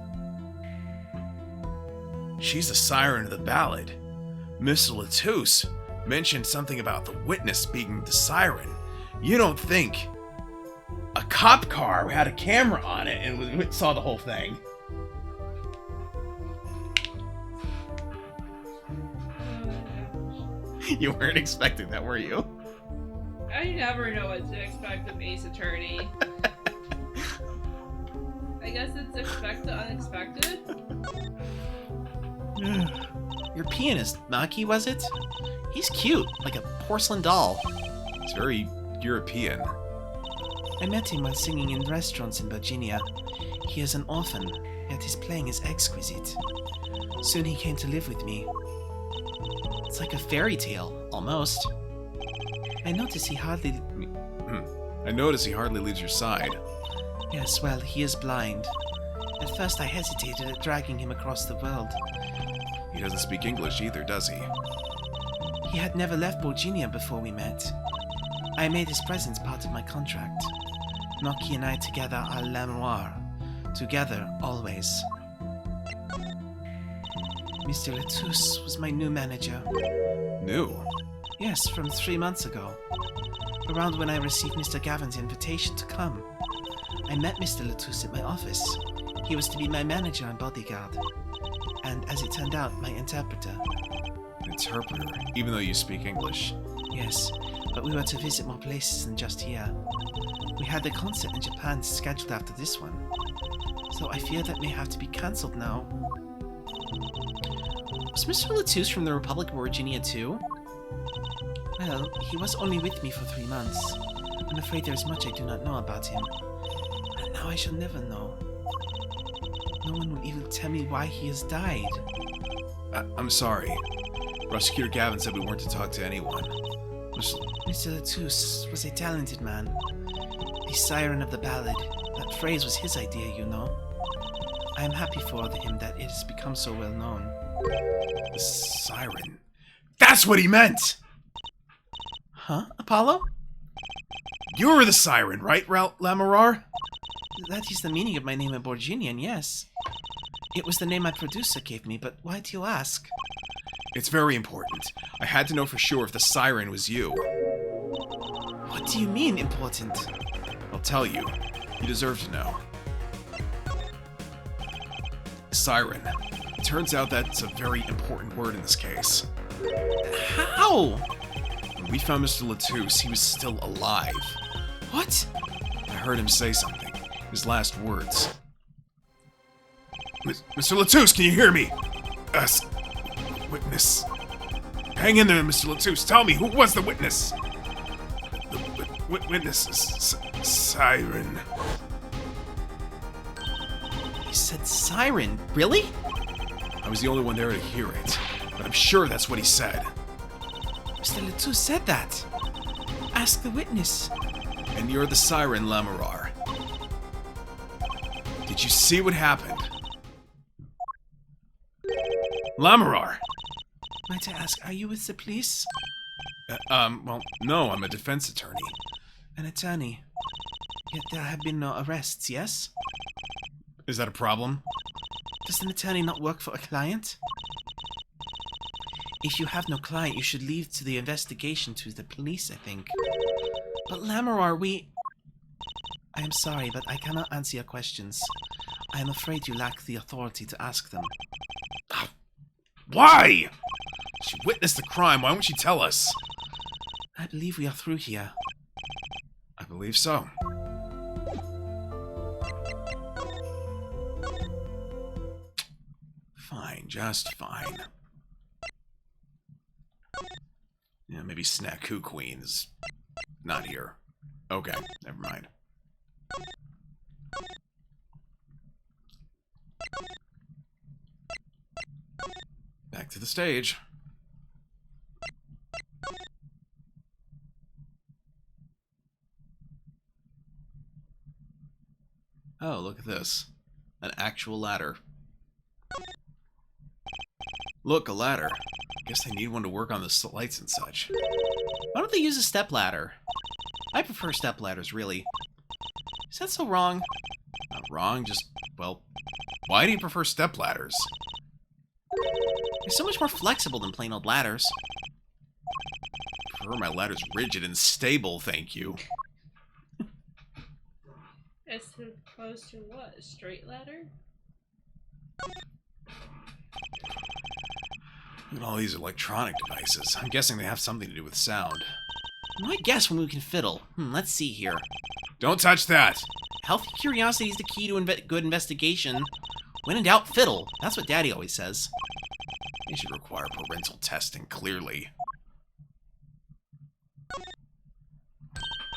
Speaker 3: She's the siren of the ballad. Mr. Latouche mentioned something about the witness being the siren. You don't think a cop car had a camera on it and saw the whole thing?
Speaker 1: You weren't expecting that, were you?
Speaker 2: I never know what to expect of Ace Attorney. I guess it's expect the unexpected.
Speaker 1: Your pianist, Maki, was it? He's cute, like a porcelain doll.
Speaker 3: It's very European.
Speaker 1: I met him while singing in restaurants in Virginia. He is an orphan, yet his playing is exquisite. Soon he came to live with me. It's like a fairy tale, almost. I notice he hardly
Speaker 3: leaves your side.
Speaker 1: Yes, well, he is blind. At first I hesitated at dragging him across the world.
Speaker 3: He doesn't speak English either, does he?
Speaker 1: He had never left Borginia before we met. I made his presence part of my contract. Noki and I together are Lamoire. Together, always. Mr. Latouche was my new manager.
Speaker 3: New?
Speaker 1: Yes, from 3 months ago. Around when I received Mr. Gavin's invitation to come. I met Mr. Latouche at my office. He was to be my manager and bodyguard. And as it turned out, my interpreter.
Speaker 3: Interpreter? Even though you speak English?
Speaker 1: Yes, but we were to visit more places than just here. We had a concert in Japan scheduled after this one. So I fear that may have to be cancelled now. Was Mr. Latouche from the Republic of Virginia too? Well, he was only with me for 3 months. I'm afraid there is much I do not know about him. And now I shall never know. No one will even tell me why he has died.
Speaker 3: I'm sorry. Prosecutor Gavin said we weren't to talk to anyone.
Speaker 1: Mr. Latouche was a talented man. The siren of the ballad. That phrase was his idea, you know. I am happy for him that it has become so well known.
Speaker 3: The siren. That's what he meant!
Speaker 1: Huh, Apollo?
Speaker 3: You were the siren, right, Lamorar?
Speaker 1: That is the meaning of my name in Borginian, yes. It was the name my producer gave me, but why do you ask?
Speaker 3: It's very important. I had to know for sure if the siren was you.
Speaker 1: What do you mean, important?
Speaker 3: I'll tell you. You deserve to know. Siren. It turns out that's a very important word in this case.
Speaker 1: How?
Speaker 3: When we found Mr. Latouche, he was still alive.
Speaker 1: What?
Speaker 3: I heard him say something. His last words. Mr. Latouche, can you hear me? Witness. Hang in there, Mr. Latouche. Tell me, who was the witness? The witness is Siren.
Speaker 1: He said siren. Really?
Speaker 3: I was the only one there to hear it, but I'm sure that's what he said.
Speaker 1: Mr. Latouche said that. Ask the witness.
Speaker 3: And you're the siren, Lamorar. Did you see what happened? Lamorar!
Speaker 1: Might I ask, are you with the police?
Speaker 3: Well, no, I'm a defense attorney.
Speaker 1: An attorney. Yet there have been no arrests, yes?
Speaker 3: Is that a problem?
Speaker 1: Does an attorney not work for a client? If you have no client, you should leave to the investigation to the police, I think. But Lamorar, I am sorry, but I cannot answer your questions. I am afraid you lack the authority to ask them.
Speaker 3: Why? She witnessed the crime. Why won't she tell us?
Speaker 1: I believe we are through here.
Speaker 3: I believe so. Fine, just fine. Yeah, maybe Snaku Queen's not here. Okay, never mind. Back to the stage. Oh, look at this. An actual ladder. Look, a ladder. Guess they need one to work on the lights and such.
Speaker 1: Why don't they use a stepladder? I prefer stepladders, really. Is that so wrong?
Speaker 3: Not wrong, just, well, why do you prefer stepladders?
Speaker 1: They're so much more flexible than plain old ladders.
Speaker 3: I prefer my ladders rigid and stable, thank you.
Speaker 2: As opposed to what? A straight ladder?
Speaker 3: Look at all these electronic devices. I'm guessing they have something to do with sound.
Speaker 1: My guess when we can fiddle. Let's see here.
Speaker 3: Don't touch that!
Speaker 1: Healthy curiosity is the key to good investigation. When in doubt, fiddle. That's what Daddy always says.
Speaker 3: They should require parental testing, clearly.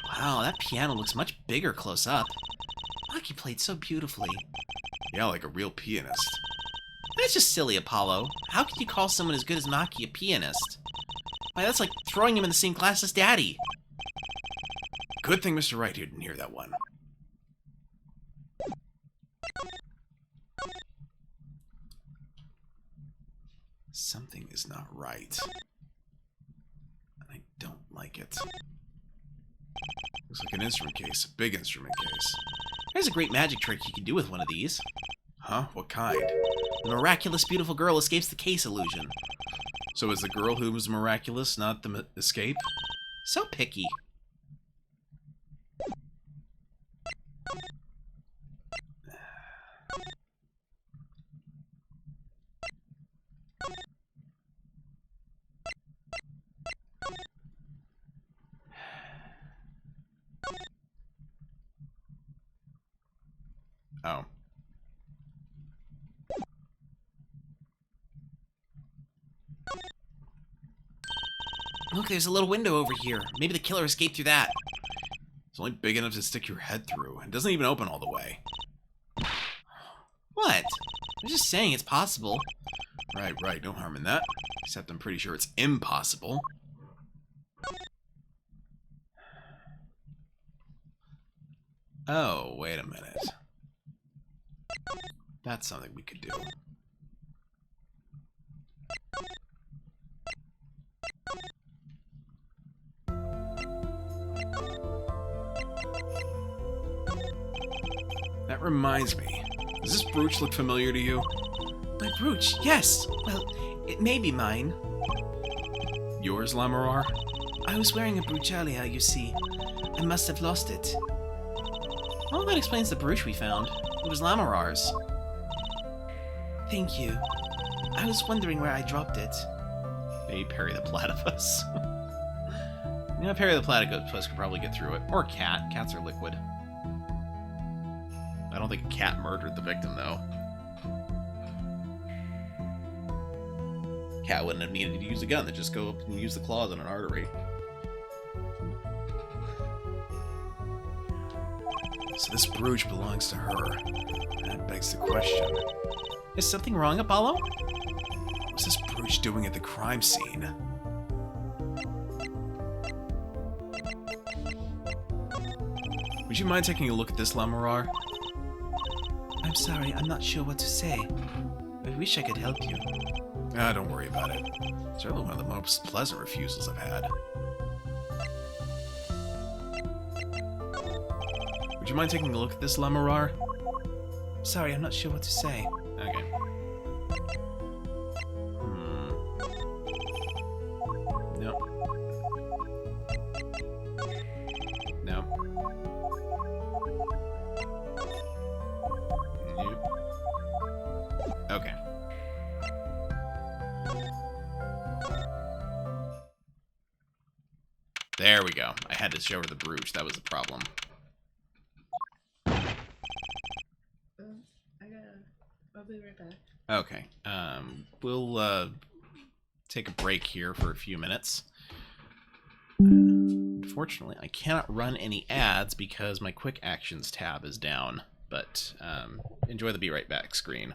Speaker 1: Wow, that piano looks much bigger close up. Maki played so beautifully.
Speaker 3: Yeah, like a real pianist.
Speaker 1: That's just silly, Apollo. How could you call someone as good as Maki a pianist? Why, that's like throwing him in the same class as Daddy.
Speaker 3: Good thing Mr. Right here didn't hear that one. Something is not right. And I don't like it. Looks like an instrument case, a big instrument case.
Speaker 1: There's a great magic trick you can do with one of these.
Speaker 3: Huh? What kind?
Speaker 1: The miraculous beautiful girl escapes the case illusion.
Speaker 3: So is the girl who was miraculous not the escape?
Speaker 1: So picky.
Speaker 3: Oh.
Speaker 1: Look, there's a little window over here. Maybe the killer escaped through that.
Speaker 3: It's only big enough to stick your head through. It doesn't even open all the way.
Speaker 1: What? I'm just saying it's possible.
Speaker 3: Right. No harm in that. Except I'm pretty sure it's impossible. Oh, wait a minute. That's something we could do. That reminds me. Does this brooch look familiar to you?
Speaker 1: My brooch, yes. Well, it may be mine.
Speaker 3: Yours, Lamarar?
Speaker 1: I was wearing a brooch earlier, you see. I must have lost it. Well, that explains the brooch we found. It was Lamarar's. Thank you. I was wondering where I dropped it.
Speaker 3: Maybe Perry the Platypus.
Speaker 1: Yeah, Perry the Platypus could probably get through it. Or Cat. Cats are liquid.
Speaker 3: I don't think a cat murdered the victim, though.
Speaker 1: Cat wouldn't have needed to use a gun. They'd just go up and use the claws on an artery.
Speaker 3: So this brooch belongs to her. That begs the question.
Speaker 1: Is something wrong, Apollo?
Speaker 3: What was this brooch doing at the crime scene? Would you mind taking a look at this, Lamarar?
Speaker 1: I'm sorry, I'm not sure what to say. I wish I could help you.
Speaker 3: Ah, don't worry about it. Certainly one of the most pleasant refusals I've had. Would you mind taking a look at this, Lamarar?
Speaker 1: Sorry, I'm not sure what to say.
Speaker 3: Okay. Nope. Nope. Nope. Okay. There we go. I had to show her the brooch. That was the problem.
Speaker 2: I'll be right back.
Speaker 3: Okay. We'll take a break here for a few minutes.
Speaker 1: Unfortunately, I cannot run any ads because my quick actions tab is down. But enjoy the Be Right Back screen.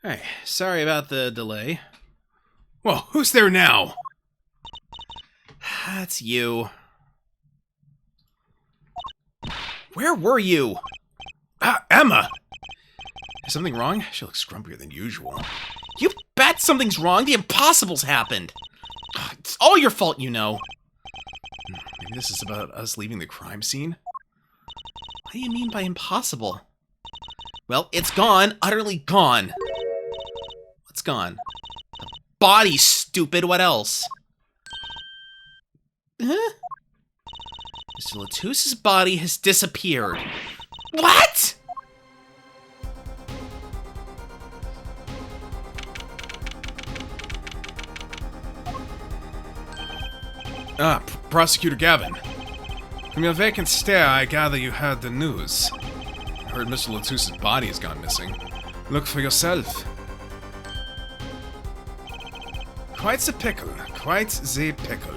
Speaker 1: Hey, sorry about the delay.
Speaker 3: Well, who's there now?
Speaker 1: That's you. Where were you?
Speaker 3: Ah, Emma! Is something wrong? She looks grumpier than usual.
Speaker 1: You bet something's wrong. The impossible's happened. It's all your fault, you know.
Speaker 3: Maybe this is about us leaving the crime scene?
Speaker 1: What do you mean by impossible? Well, it's gone. Utterly gone. What's gone? The body, stupid. What else? Huh? Mr. Latus's body has disappeared. What?
Speaker 3: Ah, Prosecutor Gavin. From your vacant stare, I gather you heard the news. I heard Mr. Latus's body has gone missing. Look for yourself. Quite the pickle. Quite the pickle.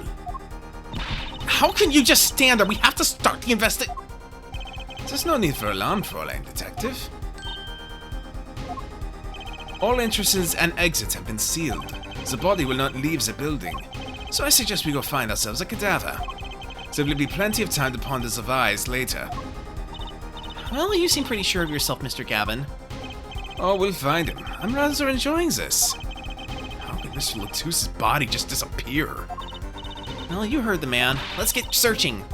Speaker 1: How can you just stand there? We have to start the investigation.
Speaker 3: There's no need for alarm, Fräulein Detective. All entrances and exits have been sealed. The body will not leave the building. So I suggest we go find ourselves a cadaver. There will be plenty of time to ponder the survivors later.
Speaker 1: Well, you seem pretty sure of yourself, Mr. Gavin.
Speaker 3: Oh, we'll find him. I'm rather enjoying this. How could Mr. Latus's body just disappear?
Speaker 1: Well, you heard the man. Let's get searching.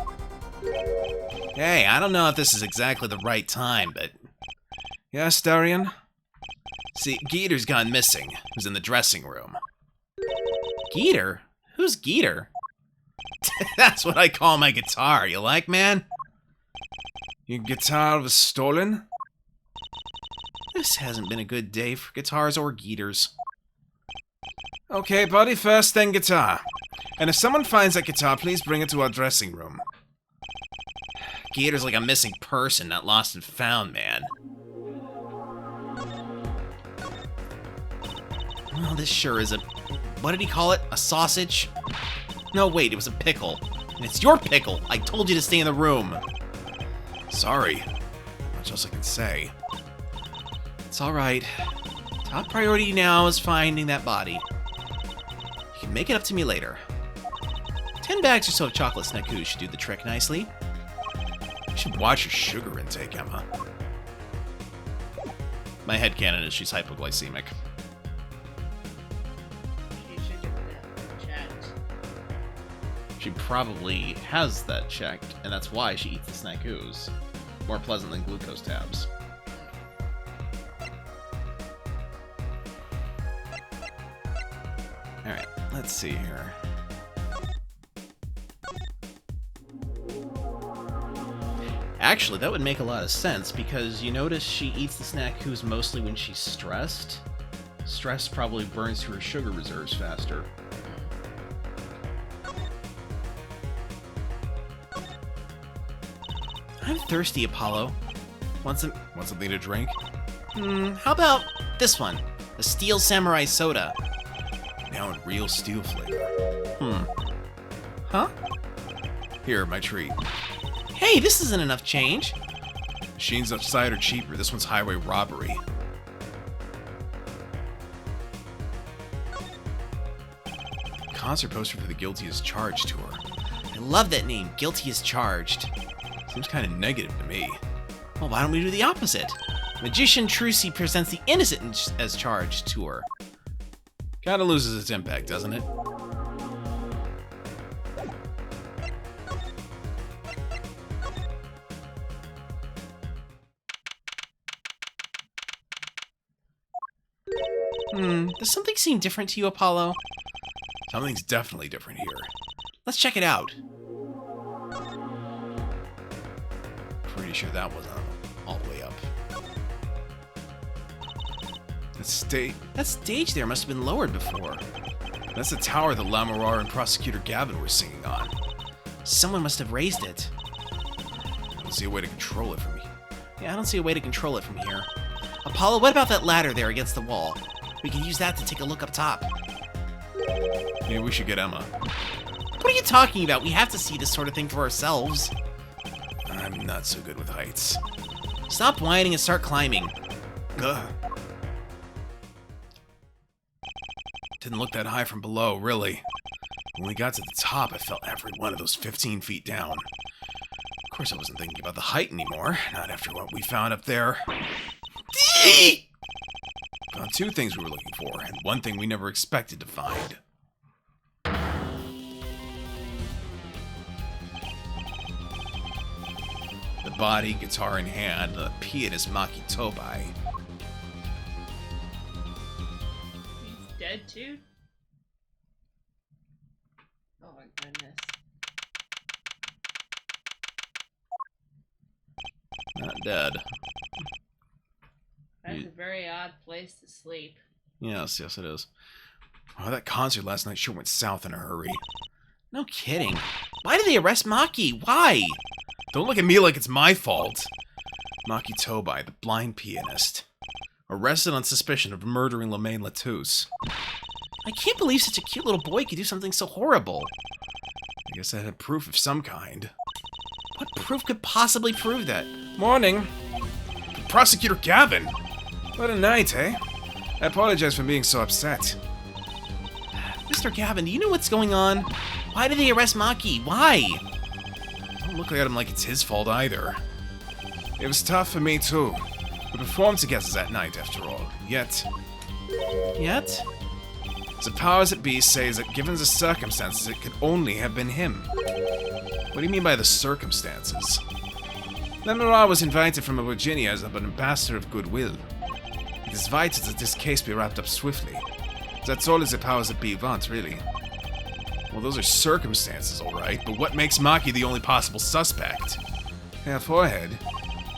Speaker 1: Hey, I don't know if this is exactly the right time, but...
Speaker 3: Yes, Darian?
Speaker 1: See, Geeter's gone missing. He was in the dressing room. Geeter? Who's Geeter? That's what I call my guitar. You like, man?
Speaker 3: Your guitar was stolen?
Speaker 1: This hasn't been a good day for guitars or Geeters.
Speaker 3: Okay, body first, then guitar. And if someone finds that guitar, please bring it to our dressing room.
Speaker 1: Geeter's like a missing person, not lost and found, man. Well, this sure is a... What did he call it? A sausage? No, wait, it was a pickle. And it's your pickle! I told you to stay in the room!
Speaker 3: Sorry. Not much else I can say.
Speaker 1: It's alright. Top priority now is finding that body. You can make it up to me later. 10 bags or so of chocolate snackoos should do the trick nicely.
Speaker 3: You should watch your sugar intake, Emma.
Speaker 1: My headcanon is she's hypoglycemic.
Speaker 2: You should get that checked.
Speaker 1: She probably has that checked, and that's why she eats the snackoos. More pleasant than glucose tabs. Alright, let's see here. Actually, that would make a lot of sense, because you notice she eats the snackoos mostly when she's stressed. Stress probably burns through her sugar reserves faster. I'm thirsty, Apollo. Want something to drink? How about this one? A Steel Samurai Soda.
Speaker 3: Now in real steel flavor.
Speaker 1: Huh?
Speaker 3: Here, my treat.
Speaker 1: Hey, this isn't enough change.
Speaker 3: Machines outside are cheaper. This one's highway robbery. Concert poster for the Guilty as Charged tour.
Speaker 1: I love that name, Guilty as Charged.
Speaker 3: Seems kind of negative to me.
Speaker 1: Well, why don't we do the opposite? Magician Trucy presents the Innocent as Charged tour.
Speaker 3: Kinda loses its impact, doesn't it?
Speaker 1: Does something seem different to you, Apollo?
Speaker 3: Something's definitely different here.
Speaker 1: Let's check it out.
Speaker 3: Pretty sure that wasn't all the way up.
Speaker 1: That stage there must have been lowered before.
Speaker 3: That's the tower that Lamoureux and Prosecutor Gavin were singing on.
Speaker 1: Someone must have raised it.
Speaker 3: I don't see a way to control it from here.
Speaker 1: Yeah, I don't see a way to control it from here. Apollo, what about that ladder there against the wall? We can use that to take a look up top.
Speaker 3: Maybe we should get Emma.
Speaker 1: What are you talking about? We have to see this sort of thing for ourselves.
Speaker 3: I'm not so good with heights.
Speaker 1: Stop whining and start climbing.
Speaker 3: Ugh. Didn't look that high from below, really. When we got to the top, I felt every one of those 15 feet down. Of course, I wasn't thinking about the height anymore. Not after what we found up there. Found two things we were looking for, and one thing we never expected to find. The body, guitar in hand, the pianist Maki Tobai.
Speaker 2: He's dead too? Oh my goodness.
Speaker 1: Not dead.
Speaker 2: That's a very odd place to sleep.
Speaker 1: Yes, yes it is.
Speaker 3: Oh, that concert last night sure went south in a hurry.
Speaker 1: No kidding. Why did they arrest Maki? Why?
Speaker 3: Don't look at me like it's my fault. Maki Tobai, the blind pianist. Arrested on suspicion of murdering Lemaine Latouche.
Speaker 1: I can't believe such a cute little boy could do something so horrible.
Speaker 3: I guess I had proof of some kind.
Speaker 1: What proof could possibly prove that?
Speaker 3: Morning. Prosecutor Gavin! What a night, eh? I apologize for being so upset.
Speaker 1: Mr. Gavin, do you know what's going on? Why did they arrest Maki? Why?
Speaker 3: Don't look at him like it's his fault either. It was tough for me too. We performed together that night, after all. Yet, the powers that be says that given the circumstances, it could only have been him. What do you mean by the circumstances? Lemuel was invited from Virginia as an ambassador of goodwill. It is vital that this case be wrapped up swiftly. That's all as the powers that be want, really. Well, those are circumstances, alright, but what makes Maki the only possible suspect? Yeah, forehead.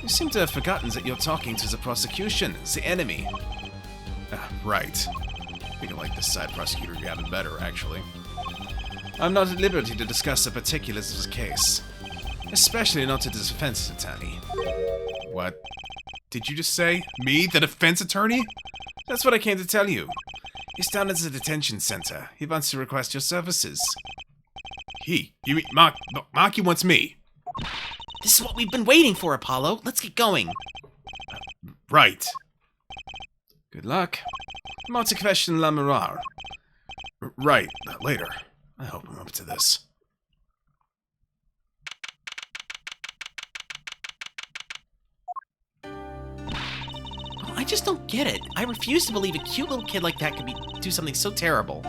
Speaker 3: You seem to have forgotten that you're talking to the prosecution, the enemy. Right. I think I like this side prosecutor Gavin better, actually. I'm not at liberty to discuss the particulars of the case. Especially not to the defense attorney. What? Did you just say? Me, the defense attorney? That's what I came to tell you. He's down at the detention center. He wants to request your services. He? You mean Maki wants me?
Speaker 1: This is what we've been waiting for, Apollo. Let's get going.
Speaker 3: Right. Good luck. I'm out to question Lamurar. Right, later. I hope I'm up to this.
Speaker 1: I just don't get it. I refuse to believe a cute little kid like that could do something so terrible.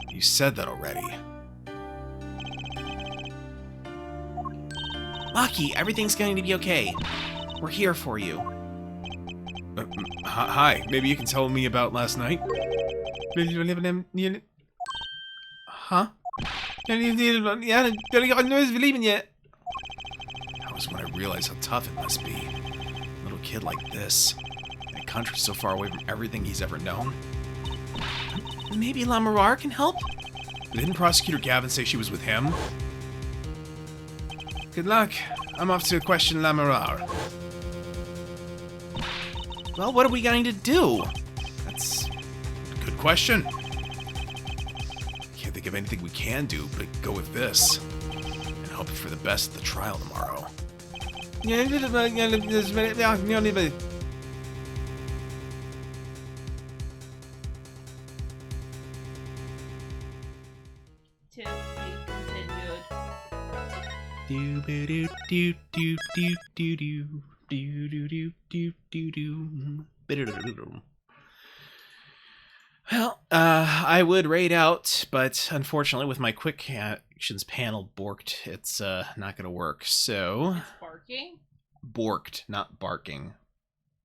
Speaker 3: You said that already.
Speaker 1: Maki, everything's going to be okay. We're here for you.
Speaker 3: Hi, maybe you can tell me about last night? Huh? That was when I realized how tough it must be. A little kid like this, in a country so far away from everything he's ever known.
Speaker 1: Maybe Lamurar can help?
Speaker 3: Didn't Prosecutor Gavin say she was with him? Good luck. I'm off to question Lamurar.
Speaker 1: Well, what are we going to do?
Speaker 3: That's a good question. Can't think of anything we can do but go with this. And hope for the best at the trial tomorrow.
Speaker 2: To be continued.
Speaker 1: Well, I would raid out, but unfortunately with my quick actions panel borked, it's not gonna work, so...
Speaker 2: It's barking?
Speaker 1: Borked, not barking.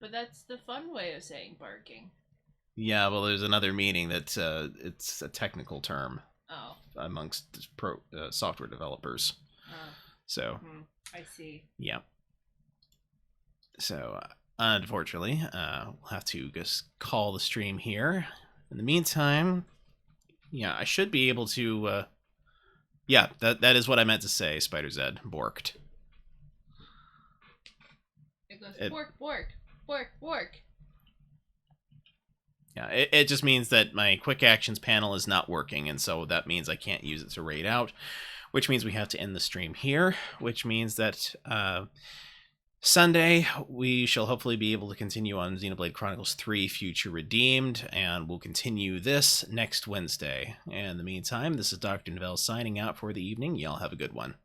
Speaker 2: But that's the fun way of saying barking.
Speaker 1: Yeah, well there's another meaning that it's a technical term
Speaker 2: Oh.
Speaker 1: amongst software developers. So,
Speaker 2: I see.
Speaker 1: yeah. So, unfortunately, we'll have to just call the stream here. In the meantime, yeah, I should be able to, yeah, that is what I meant to say, Spider Zed, borked.
Speaker 2: It goes bork, bork, bork, bork.
Speaker 1: Yeah, it just means that my quick actions panel is not working, and so that means I can't use it to raid out, which means we have to end the stream here, which means that Sunday, we shall hopefully be able to continue on Xenoblade Chronicles 3 Future Redeemed, and we'll continue this next Wednesday. And in the meantime, this is Dr. Novelle signing out for the evening. Y'all have a good one.